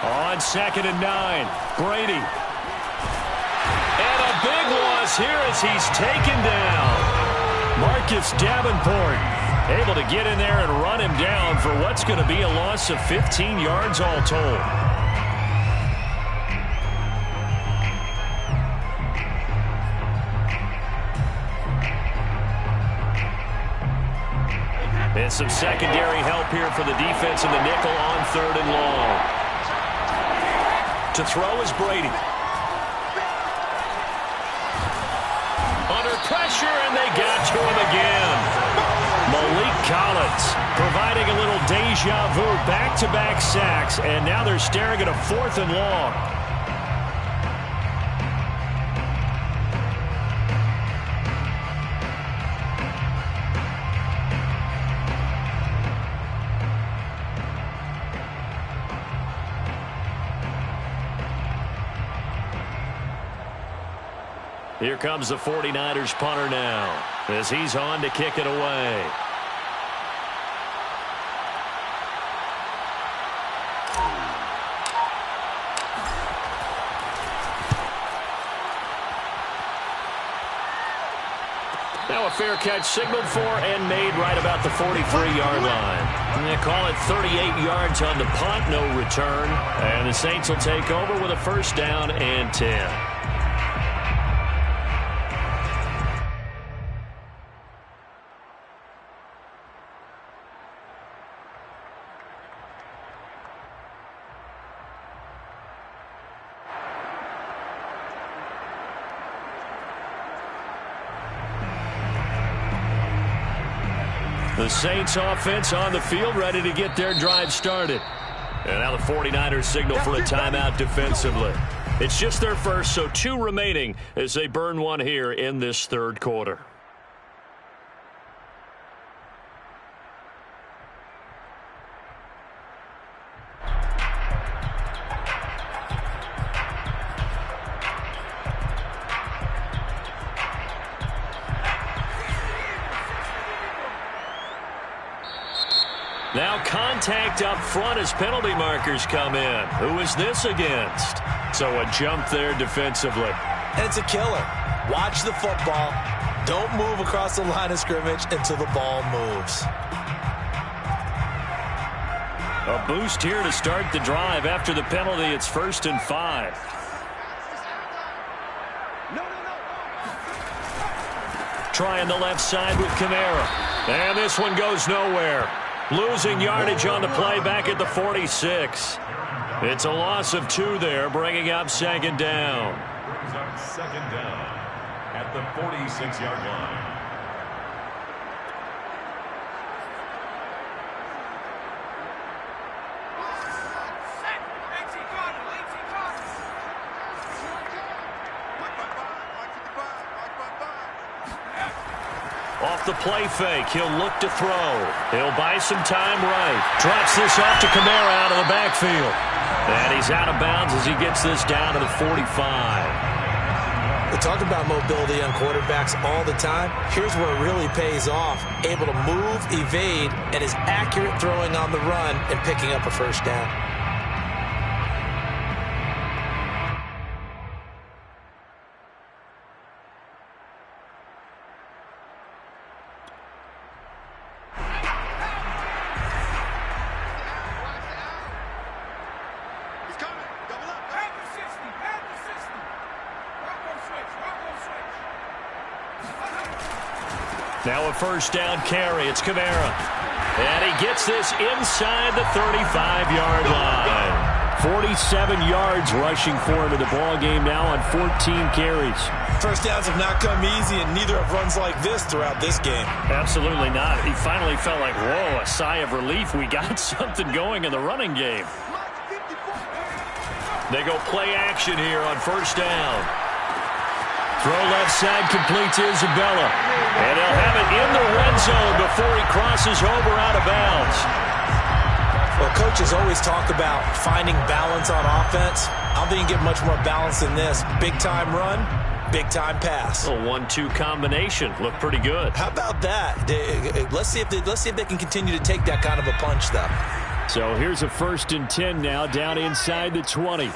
On second and 9, Brady. And a big loss here as he's taken down. Marcus Davenport able to get in there and run him down for what's going to be a loss of 15 yards all told. And some secondary help here for the defense in the nickel on third and long. To throw is Brady. Under pressure, and they got to him again. Malik Collins providing a little deja vu, back-to-back sacks, and now they're staring at a fourth and long. Here comes the 49ers punter now as he's on to kick it away. Now a fair catch signaled for and made right about the 43-yard line. They call it 38 yards on the punt, no return. And the Saints will take over with a first down and 10. The The Saints offense on the field, ready to get their drive started. And now the 49ers signal for a timeout defensively. It's just their first, so 2 remaining as they burn one here in this third quarter. Now contact up front as penalty markers come in. Who is this against? So a jump there defensively. And it's a killer. Watch the football. Don't move across the line of scrimmage until the ball moves. A boost here to start the drive. After the penalty, it's 1st and 5. Trying the left side with Kamara. And this one goes nowhere. Losing yardage on the play back at the 46. It's a loss of 2 there, bringing up 2nd down. Brings up 2nd down at the 46-yard line. Off the play fake, he'll look to throw. He'll buy some time right. Drops this off to Kamara out of the backfield. And he's out of bounds as he gets this down to the 45. We talk about mobility on quarterbacks all the time. Here's where it really pays off. Able to move, evade, and is accurate throwing on the run and picking up a 1st down. Now a 1st down carry. It's Kamara. And he gets this inside the 35-yard line. 47 yards rushing for him in the ball game now on 14 carries. 1st downs have not come easy, and neither have runs like this throughout this game. Absolutely not. He finally felt like, whoa, a sigh of relief. We got something going in the running game. They go play action here on 1st down. Throw left side, complete to Isabella. And he'll have it in the red zone before he crosses over out of bounds. Well, coaches always talk about finding balance on offense. I don't think you can get much more balance than this. Big-time run, big-time pass. A 1-2 combination. Looked pretty good. How about that? Let's see if they can continue to take that kind of a punch, though. So here's a 1st and 10 now, down inside the 20.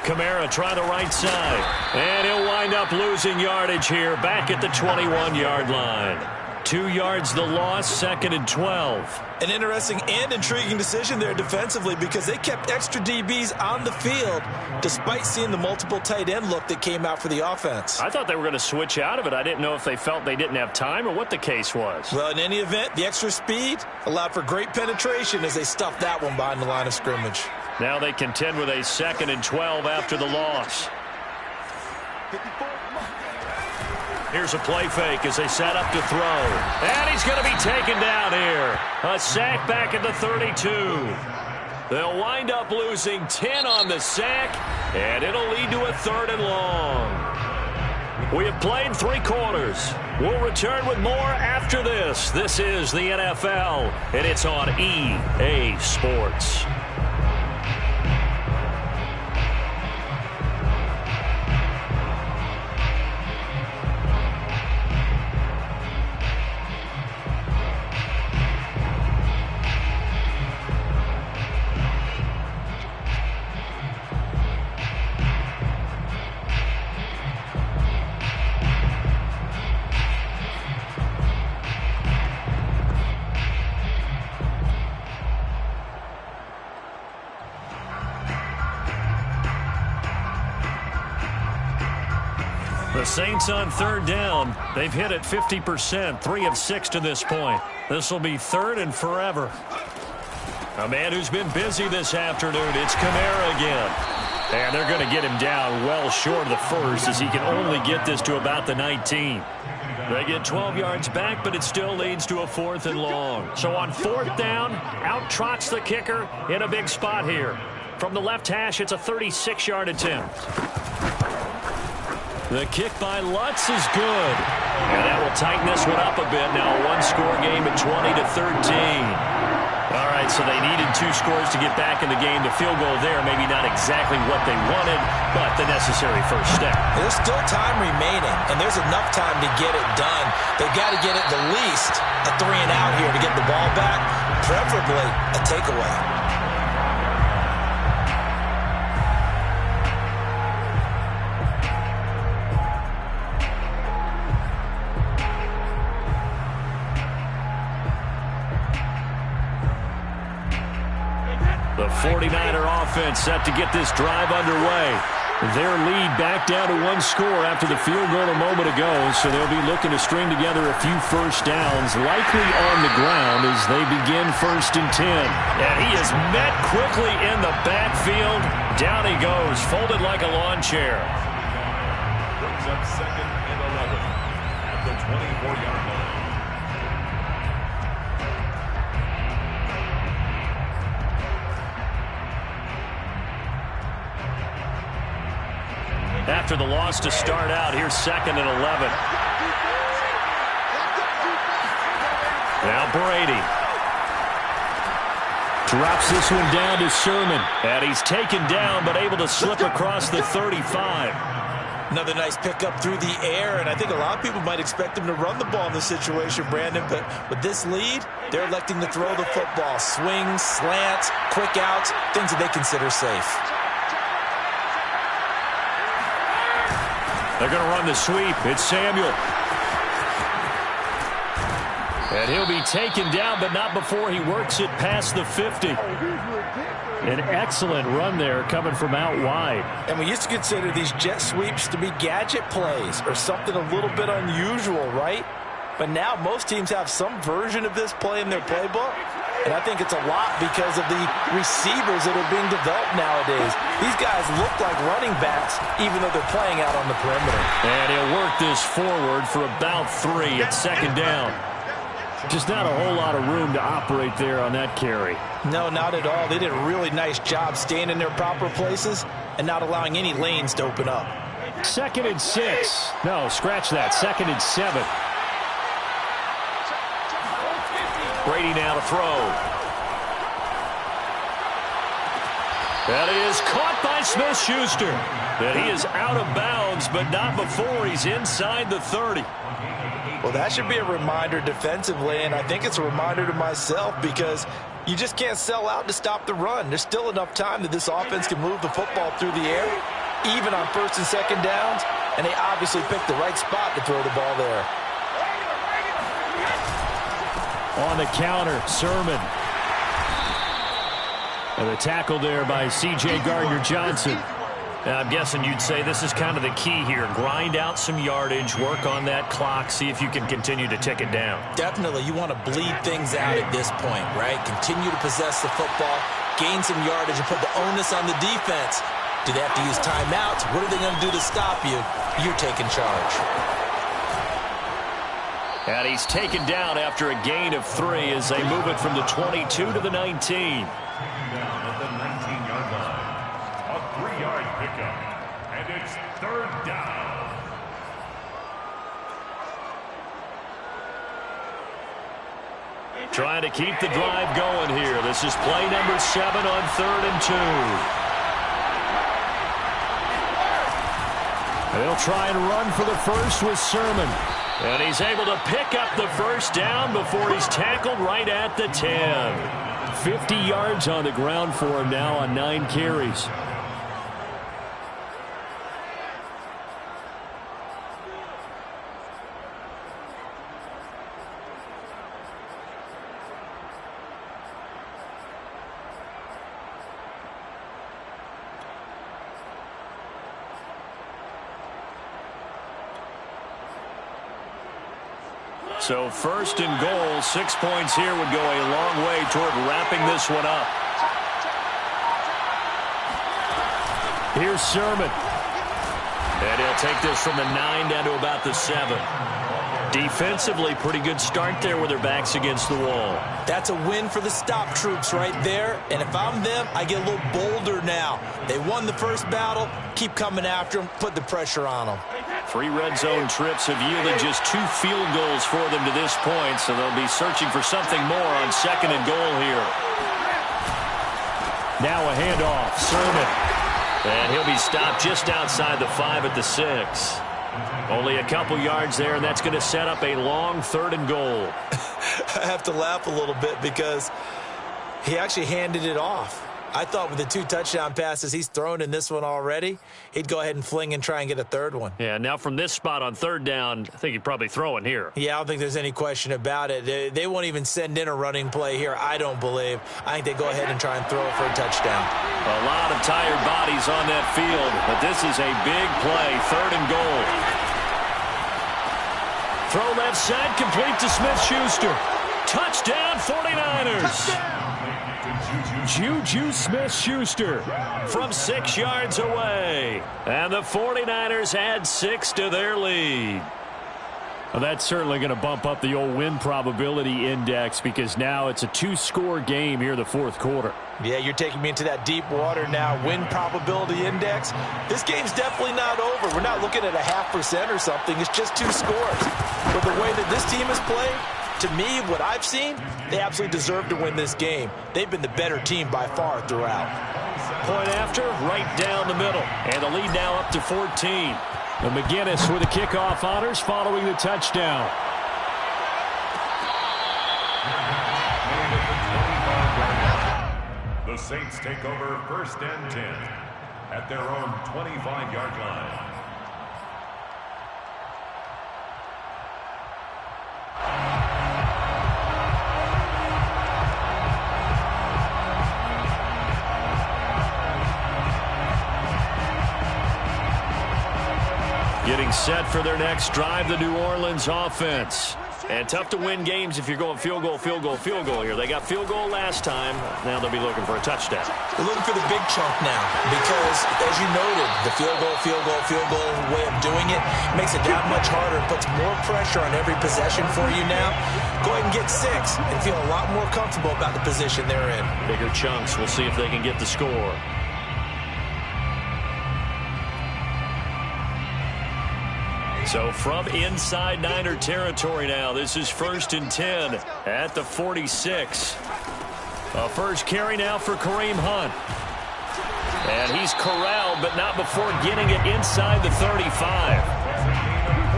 Kamara try the right side. And he'll wind up losing yardage here back at the 21-yard line. 2 yards the loss, 2nd and 12. An interesting and intriguing decision there defensively because they kept extra DBs on the field despite seeing the multiple tight end look that came out for the offense. I thought they were going to switch out of it. I didn't know if they felt they didn't have time or what the case was. Well, in any event, the extra speed allowed for great penetration as they stuffed that one behind the line of scrimmage. Now they contend with a 2nd and 12 after the loss. Here's a play fake as they set up to throw. And he's going to be taken down here. A sack back at the 32. They'll wind up losing 10 on the sack, and it'll lead to a 3rd and long. We have played 3 quarters. We'll return with more after this. This is the NFL, and it's on EA Sports. The Saints on 3rd down. They've hit it 50%, 3 of 6 to this point. This will be 3rd and forever. A man who's been busy this afternoon. It's Kamara again. And they're going to get him down well short of the first, as he can only get this to about the 19. They get 12 yards back, but it still leads to a 4th and long. So on 4th down, out trots the kicker in a big spot here. From the left hash, it's a 36-yard attempt. The kick by Lutz is good. And that will tighten this one up a bit. Now a one-score game at 20-13. All right, so they needed 2 scores to get back in the game. The field goal there, maybe not exactly what they wanted, but the necessary first step. There's still time remaining, and there's enough time to get it done. They've got to get it the least a 3-and-out here to get the ball back, preferably a takeaway. The 49er offense set to get this drive underway. Their lead back down to 1 score after the field goal a moment ago, so they'll be looking to string together a few first downs, likely on the ground as they begin 1st and 10. And he is met quickly in the backfield. Down he goes, folded like a lawn chair. Brings up 2nd and 11 at the 24-yard line. After the loss to start out, here's 2nd and 11. Now Brady. Drops this one down to Sermon. And he's taken down, but able to slip across the 35. Another nice pickup through the air, and I think a lot of people might expect him to run the ball in this situation, Brandon, but with this lead, they're electing to throw the football. Swings, slants, quick outs, things that they consider safe. They're going to run the sweep. It's Samuel. And he'll be taken down, but not before he works it past the 50. An excellent run there coming from out wide. And we used to consider these jet sweeps to be gadget plays or something a little bit unusual, right? But now most teams have some version of this play in their playbook. And I think it's a lot because of the receivers that are being developed nowadays. These guys look like running backs, even though they're playing out on the perimeter. And he'll work this forward for about 3 at 2nd down. Just not a whole lot of room to operate there on that carry. No, not at all. They did a really nice job staying in their proper places and not allowing any lanes to open up. 2nd and 6. No, scratch that. 2nd and 7. Brady now to throw. That is caught by Smith-Schuster. And he is out of bounds, but not before he's inside the 30. Well, that should be a reminder defensively, and I think it's a reminder to myself because you just can't sell out to stop the run. There's still enough time that this offense can move the football through the air, even on 1st and 2nd downs, and they obviously picked the right spot to throw the ball there. On the counter, Sermon. And the tackle there by C.J. Gardner-Johnson. I'm guessing you'd say this is kind of the key here. Grind out some yardage, work on that clock, see if you can continue to tick it down. Definitely. You want to bleed things out at this point, right? Continue to possess the football, gain some yardage, and put the onus on the defense. Do they have to use timeouts? What are they going to do to stop you? You're taking charge. And he's taken down after a gain of 3 as they move it from the 22 to the 19. Down at the 19-yard line. A 3-yard pickup. And it's 3rd down. Trying to keep the drive going here. This is play number 7 on 3rd and 2. They'll try and run for the first with Sermon. And he's able to pick up the first down before he's tackled right at the 10. 50 yards on the ground for him now on 9 carries. So 1st and goal, 6 points here would go a long way toward wrapping this one up. Here's Sermon. And he'll take this from the 9 down to about the 7. Defensively, pretty good start there with their backs against the wall. That's a win for the stop troops right there. And if I'm them, I get a little bolder now. They won the first battle. Keep coming after them. Put the pressure on them. 3 red zone trips have yielded just 2 field goals for them to this point, so they'll be searching for something more on 2nd and goal here. Now a handoff. Sermon. And he'll be stopped just outside the 5 at the 6. Only a couple yards there, and that's going to set up a long 3rd and goal. I have to laugh a little bit because he actually handed it off. I thought with the 2 touchdown passes he's thrown in this one already, he'd go ahead and fling and try and get a 3rd one. Yeah, now from this spot on 3rd down, I think he'd probably throw in here. Yeah, I don't think there's any question about it. They won't even send in a running play here, I don't believe. I think they go ahead and try and throw it for a touchdown. A lot of tired bodies on that field, but this is a big play, 3rd and goal. Throw left side, complete to Smith-Schuster. Touchdown, 49ers. Touchdown! Juju Smith-Schuster from 6 yards away. And the 49ers add 6 to their lead. Well, that's certainly going to bump up the old win probability index because now it's a 2-score game here in the 4th quarter. Yeah, you're taking me into that deep water now. Win probability index. This game's definitely not over. We're not looking at a 0.5% or something. It's just 2 scores. But the way that this team has played, to me, what I've seen, they absolutely deserve to win this game. They've been the better team by far throughout. Point after, right down the middle. And the lead now up to 14. And McGinnis with the kickoff honors following the touchdown. The Saints take over 1st and 10 at their own 25-yard line. Getting set for their next drive, the New Orleans offense. And tough to win games if you're going field goal, field goal, field goal here. They got field goal last time. Now they'll be looking for a touchdown. They're looking for the big chunk now because, as you noted, the field goal way of doing it makes it that much harder. It puts more pressure on every possession for you now. Go ahead and get 6 and feel a lot more comfortable about the position they're in. Bigger chunks. We'll see if they can get the score. So from inside Niner territory now, this is 1st and 10 at the 46. A first carry now for Kareem Hunt. And he's corralled, but not before getting it inside the 35.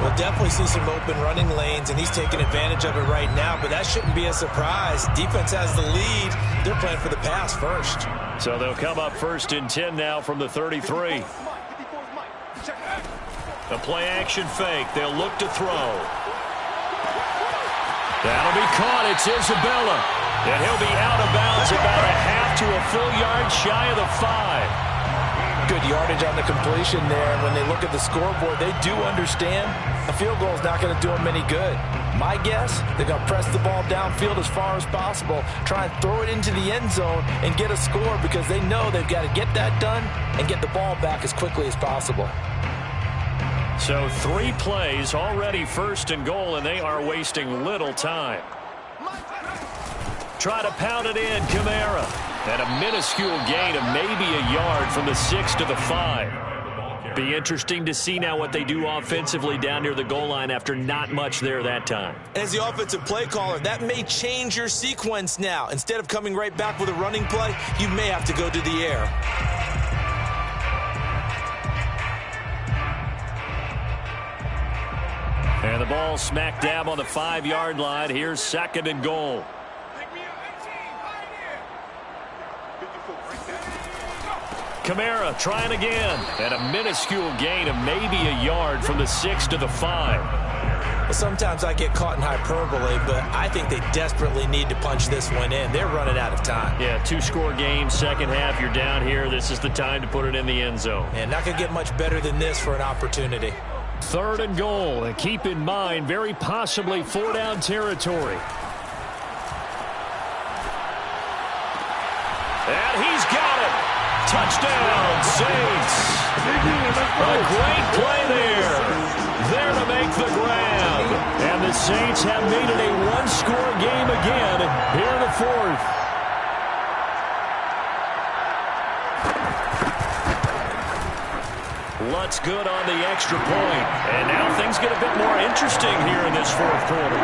We'll definitely see some open running lanes, and he's taking advantage of it right now, but that shouldn't be a surprise. Defense has the lead. They're playing for the pass first. So they'll come up 1st and 10 now from the 33. A play-action fake. They'll look to throw. That'll be caught. It's Isabella. And he'll be out of bounds about a half to a full yard shy of the 5. Good yardage on the completion there. When they look at the scoreboard, they do understand a field goal is not going to do them any good. My guess, they're going to press the ball downfield as far as possible, try and throw it into the end zone and get a score because they know they've got to get that done and get the ball back as quickly as possible. So 3 plays, already 1st and goal, and they are wasting little time. Try to pound it in, Kamara. And a minuscule gain of maybe a yard from the 6 to the 5. Be interesting to see now what they do offensively down near the goal line after not much there that time. As the offensive play caller, that may change your sequence now. Instead of coming right back with a running play, you may have to go to the air. And the ball smack dab on the 5-yard line. Here's 2nd and goal. Kamara trying again. And a minuscule gain of maybe a yard from the 6 to the 5. Well, sometimes I get caught in hyperbole, but I think they desperately need to punch this one in. They're running out of time. Yeah, 2-score game, second half. You're down here. This is the time to put it in the end zone. And not going to get much better than this for an opportunity. 3rd and goal, and keep in mind, very possibly 4-down territory. And he's got it. touchdown, Saints. A great play there. There to make the grab. And the Saints have made it a one-score game again here in the fourth. Lutz good on the extra point. And now things get a bit more interesting here in this fourth quarter.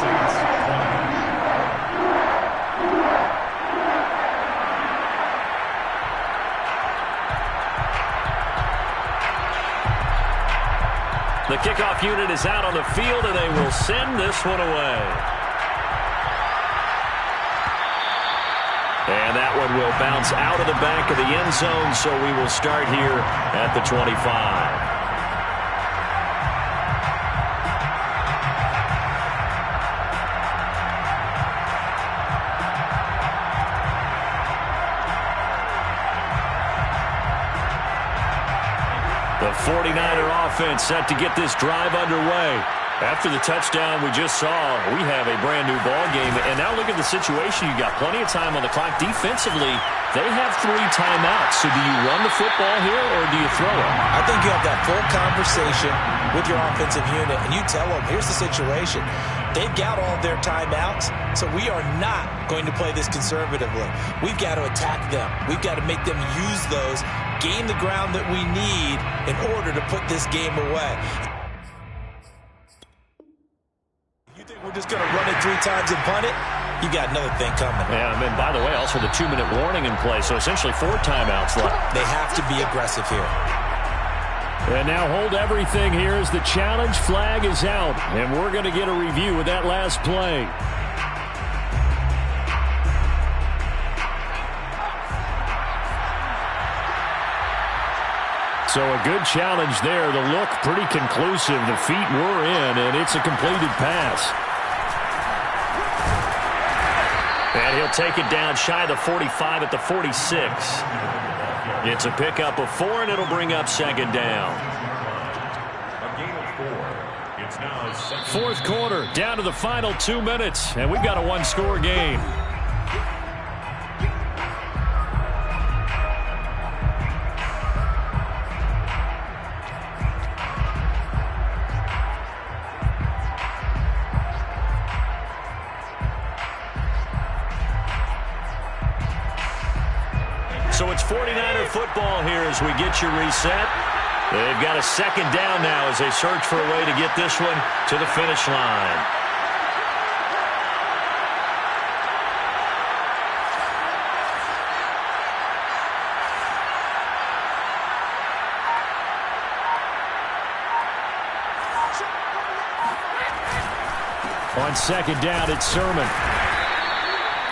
Saints 20. The kickoff unit is out on the field, and they will send this one away. And that one will bounce out of the back of the end zone, so we will start here at the 25. The 49er offense set to get this drive underway. After the touchdown we just saw, we have a brand new ball game. And now look at the situation. You got plenty of time on the clock. Defensively, they have 3 timeouts. So do you run the football here or do you throw it? I think you have that full conversation with your offensive unit, and you tell them, here's the situation. They've got all their timeouts, so we are not going to play this conservatively. We've got to attack them. We've got to make them use those, gain the ground that we need in order to put this game away. You think we're just going to run it 3 times and punt it? You got another thing coming. Yeah, and then, by the way, also the 2-minute warning in play, so essentially 4 timeouts left. They have to be aggressive here. And now hold everything here as the challenge flag is out. And we're going to get a review of that last play. So a good challenge there. The look pretty conclusive. The feet were in, and it's a completed pass. And he'll take it down shy of the 45 at the 46. It's a pickup of 4, and it'll bring up second down. A gain of 4. It's now second. Fourth quarter, down to the final 2 minutes, and we've got a one-score game. So it's 49er football here as we get you reset. They've got a second down now as they search for a way to get this one to the finish line. On second down, it's Sermon.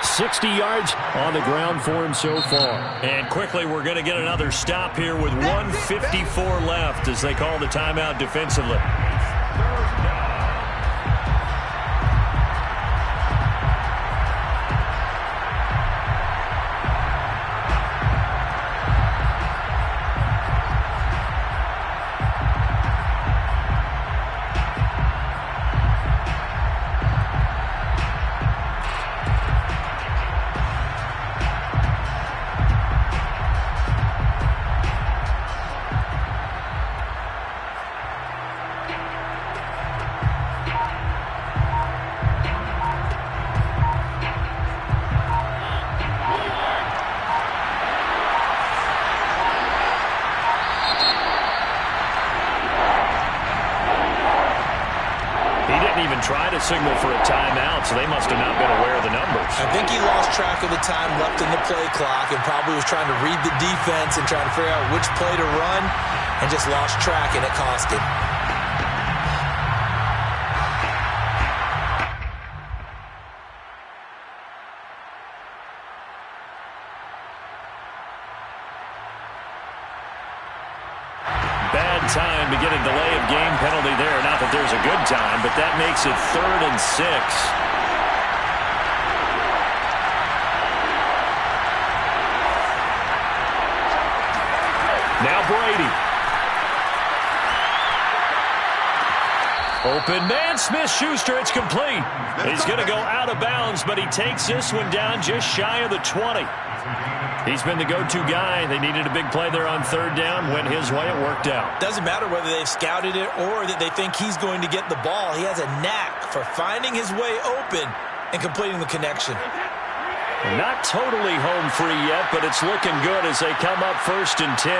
60 yards on the ground for him so far. And quickly, we're going to get another stop here with 1:54 left as they call the timeout defensively. Try to signal for a timeout, so they must have not been aware of the numbers. I think he lost track of the time left in the play clock and probably was trying to read the defense and trying to figure out which play to run and just lost track, and it cost him. Time to get a delay of game penalty there. Not that there's a good time, but that makes it 3rd and 6. Now Brady. Open man, Smith-Schuster, it's complete. He's going to go out of bounds, but he takes this one down just shy of the 20. He's been the go-to guy. They needed a big play there on third down. Went his way. It worked out. Doesn't matter whether they've scouted it or that they think he's going to get the ball. He has a knack for finding his way open and completing the connection. Not totally home free yet, but it's looking good as they come up 1st and 10.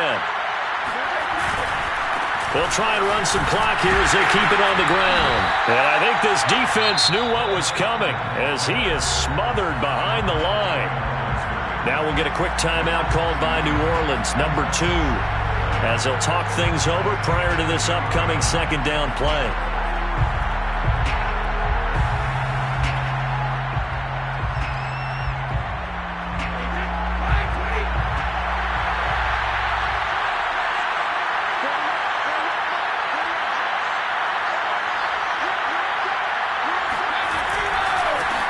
They'll try and run some clock here as they keep it on the ground. And I think this defense knew what was coming as he is smothered behind the line. Now we'll get a quick timeout called by New Orleans, number 2, as they'll talk things over prior to this upcoming second down play.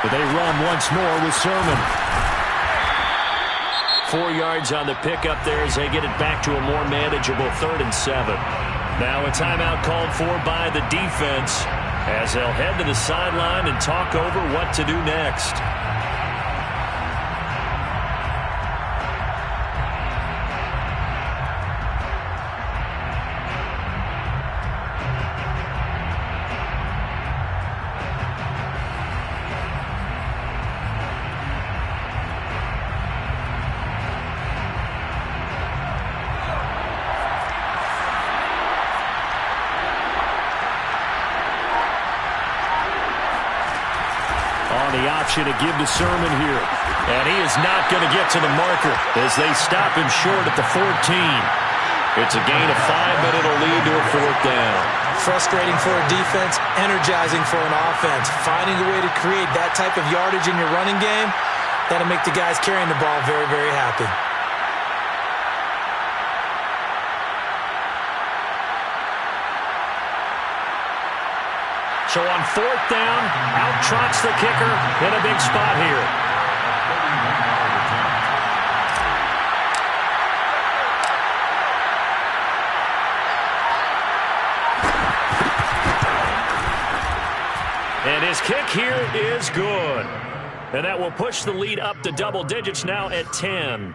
But they run once more with Sermon. 4 yards on the pickup there as they get it back to a more manageable 3rd and 7. Now a timeout called for by the defense as they'll head to the sideline and talk over what to do next. The option to give to Sermon here. And he is not going to get to the marker as they stop him short at the 14. It's a gain of 5, but it'll lead to a 4th down. Frustrating for a defense, energizing for an offense. Finding a way to create that type of yardage in your running game, that'll make the guys carrying the ball very, very happy. So on 4th down, out trots the kicker in a big spot here. And his kick here is good. And that will push the lead up to double digits now at 10.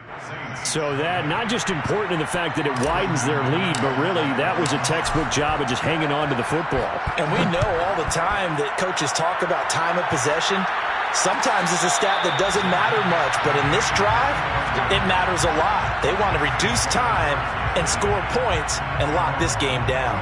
So that not just important in the fact that it widens their lead, but really that was a textbook job of just hanging on to the football. And we know all the time that coaches talk about time of possession. Sometimes it's a stat that doesn't matter much, but in this drive, it matters a lot. They want to reduce time and score points and lock this game down.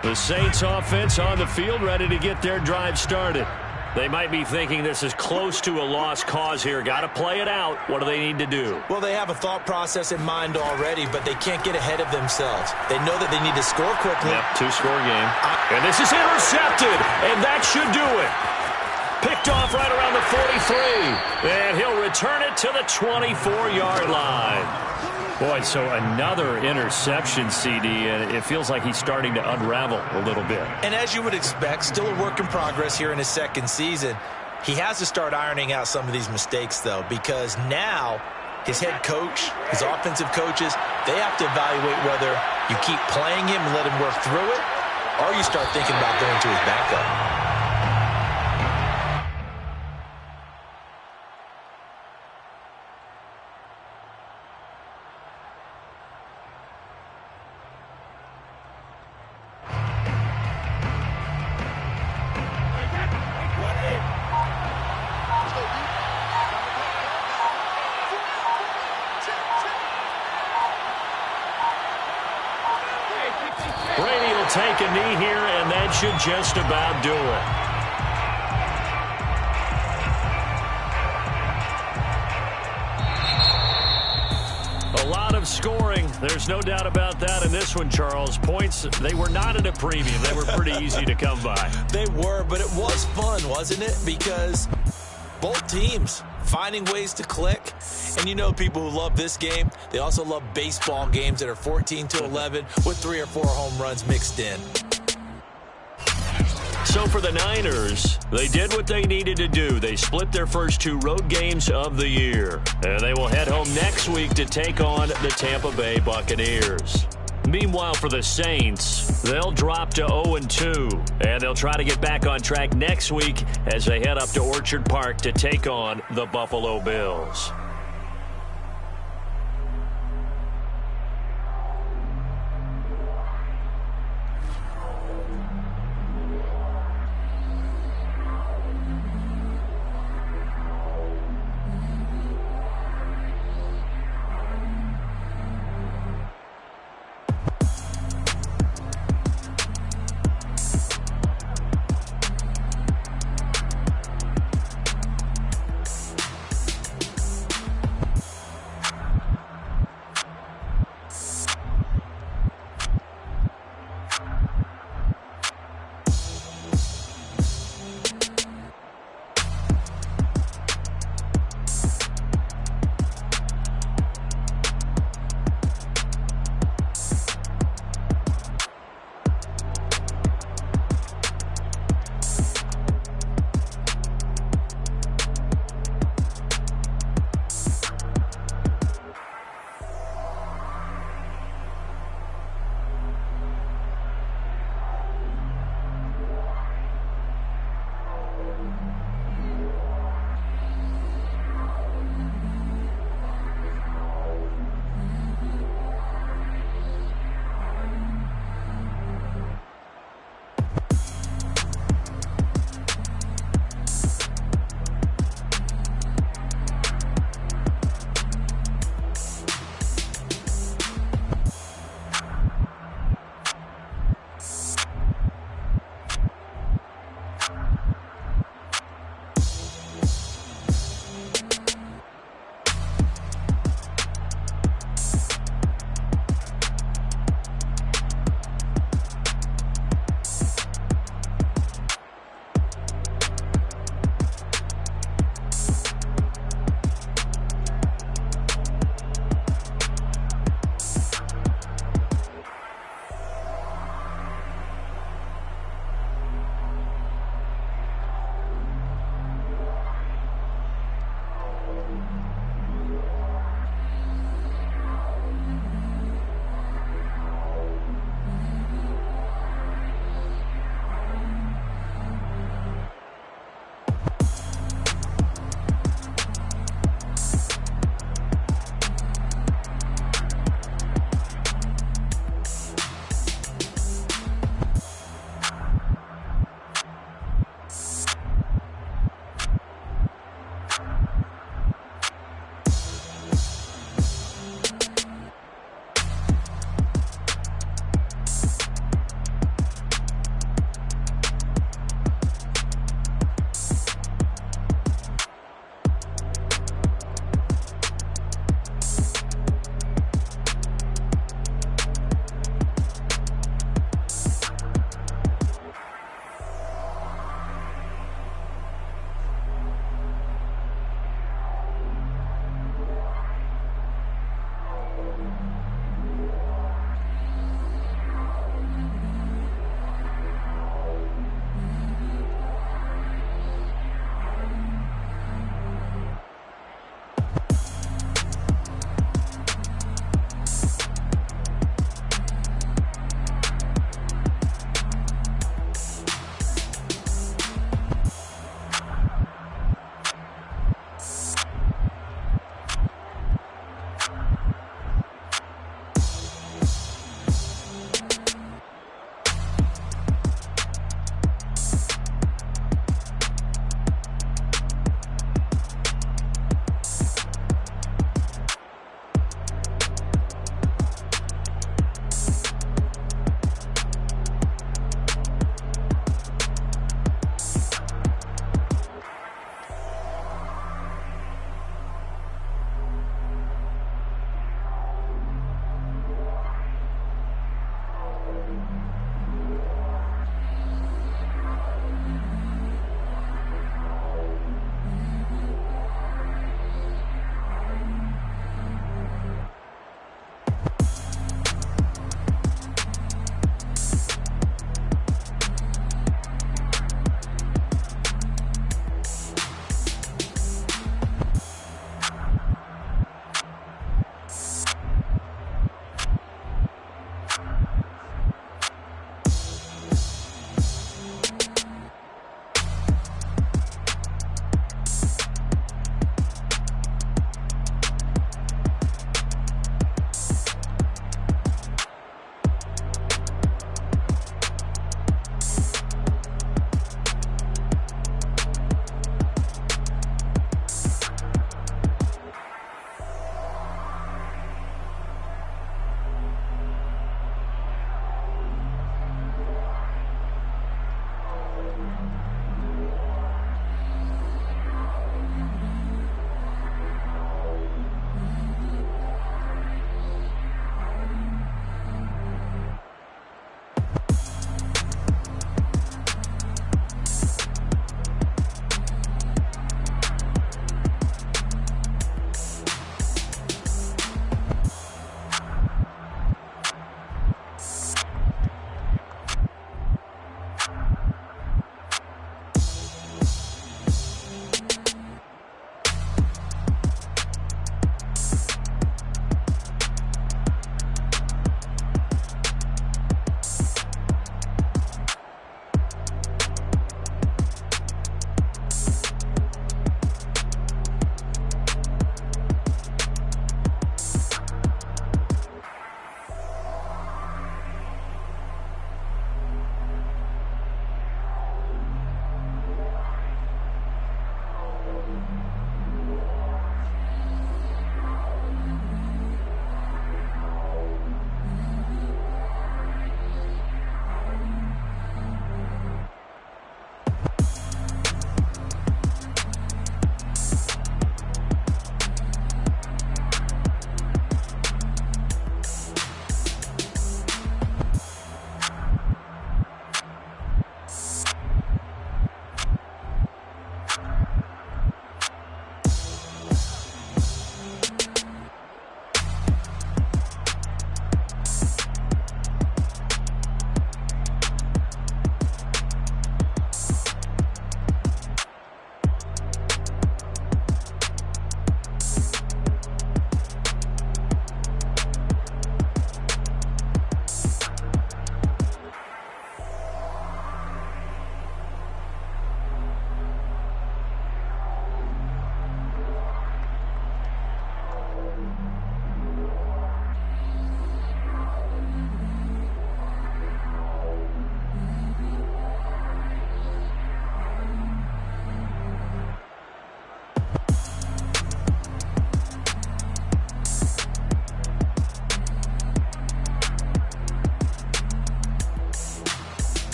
The Saints offense on the field, ready to get their drive started. They might be thinking this is close to a lost cause here. Got to play it out. What do they need to do? Well, they have a thought process in mind already, but they can't get ahead of themselves. They know that they need to score quickly. Yep, 2-score game. And this is intercepted, and that should do it. Picked off right around the 43, and he'll return it to the 24-yard line. Boy, so another interception, CD, and it feels like he's starting to unravel a little bit. And as you would expect, still a work in progress here in his second season. He has to start ironing out some of these mistakes, though, because now his head coach, his offensive coaches, they have to evaluate whether you keep playing him and let him work through it, or you start thinking about going to his backup. Take a knee here, and that should just about do it. A lot of scoring. There's no doubt about that in this one, Charles. Points, they were not at a premium. They were pretty easy to come by. They were, but it was fun, wasn't it? Because both teams finding ways to click. And you know people who love this game, they also love baseball games that are 14-11 with 3 or 4 home runs mixed in. So So for the Niners, they did what they needed to do. They split their first 2 road games of the year. And they will head home next week to take on the Tampa Bay Buccaneers. Meanwhile, for the Saints, they'll drop to 0-2. And they'll try to get back on track next week as they head up to Orchard Park to take on the Buffalo Bills.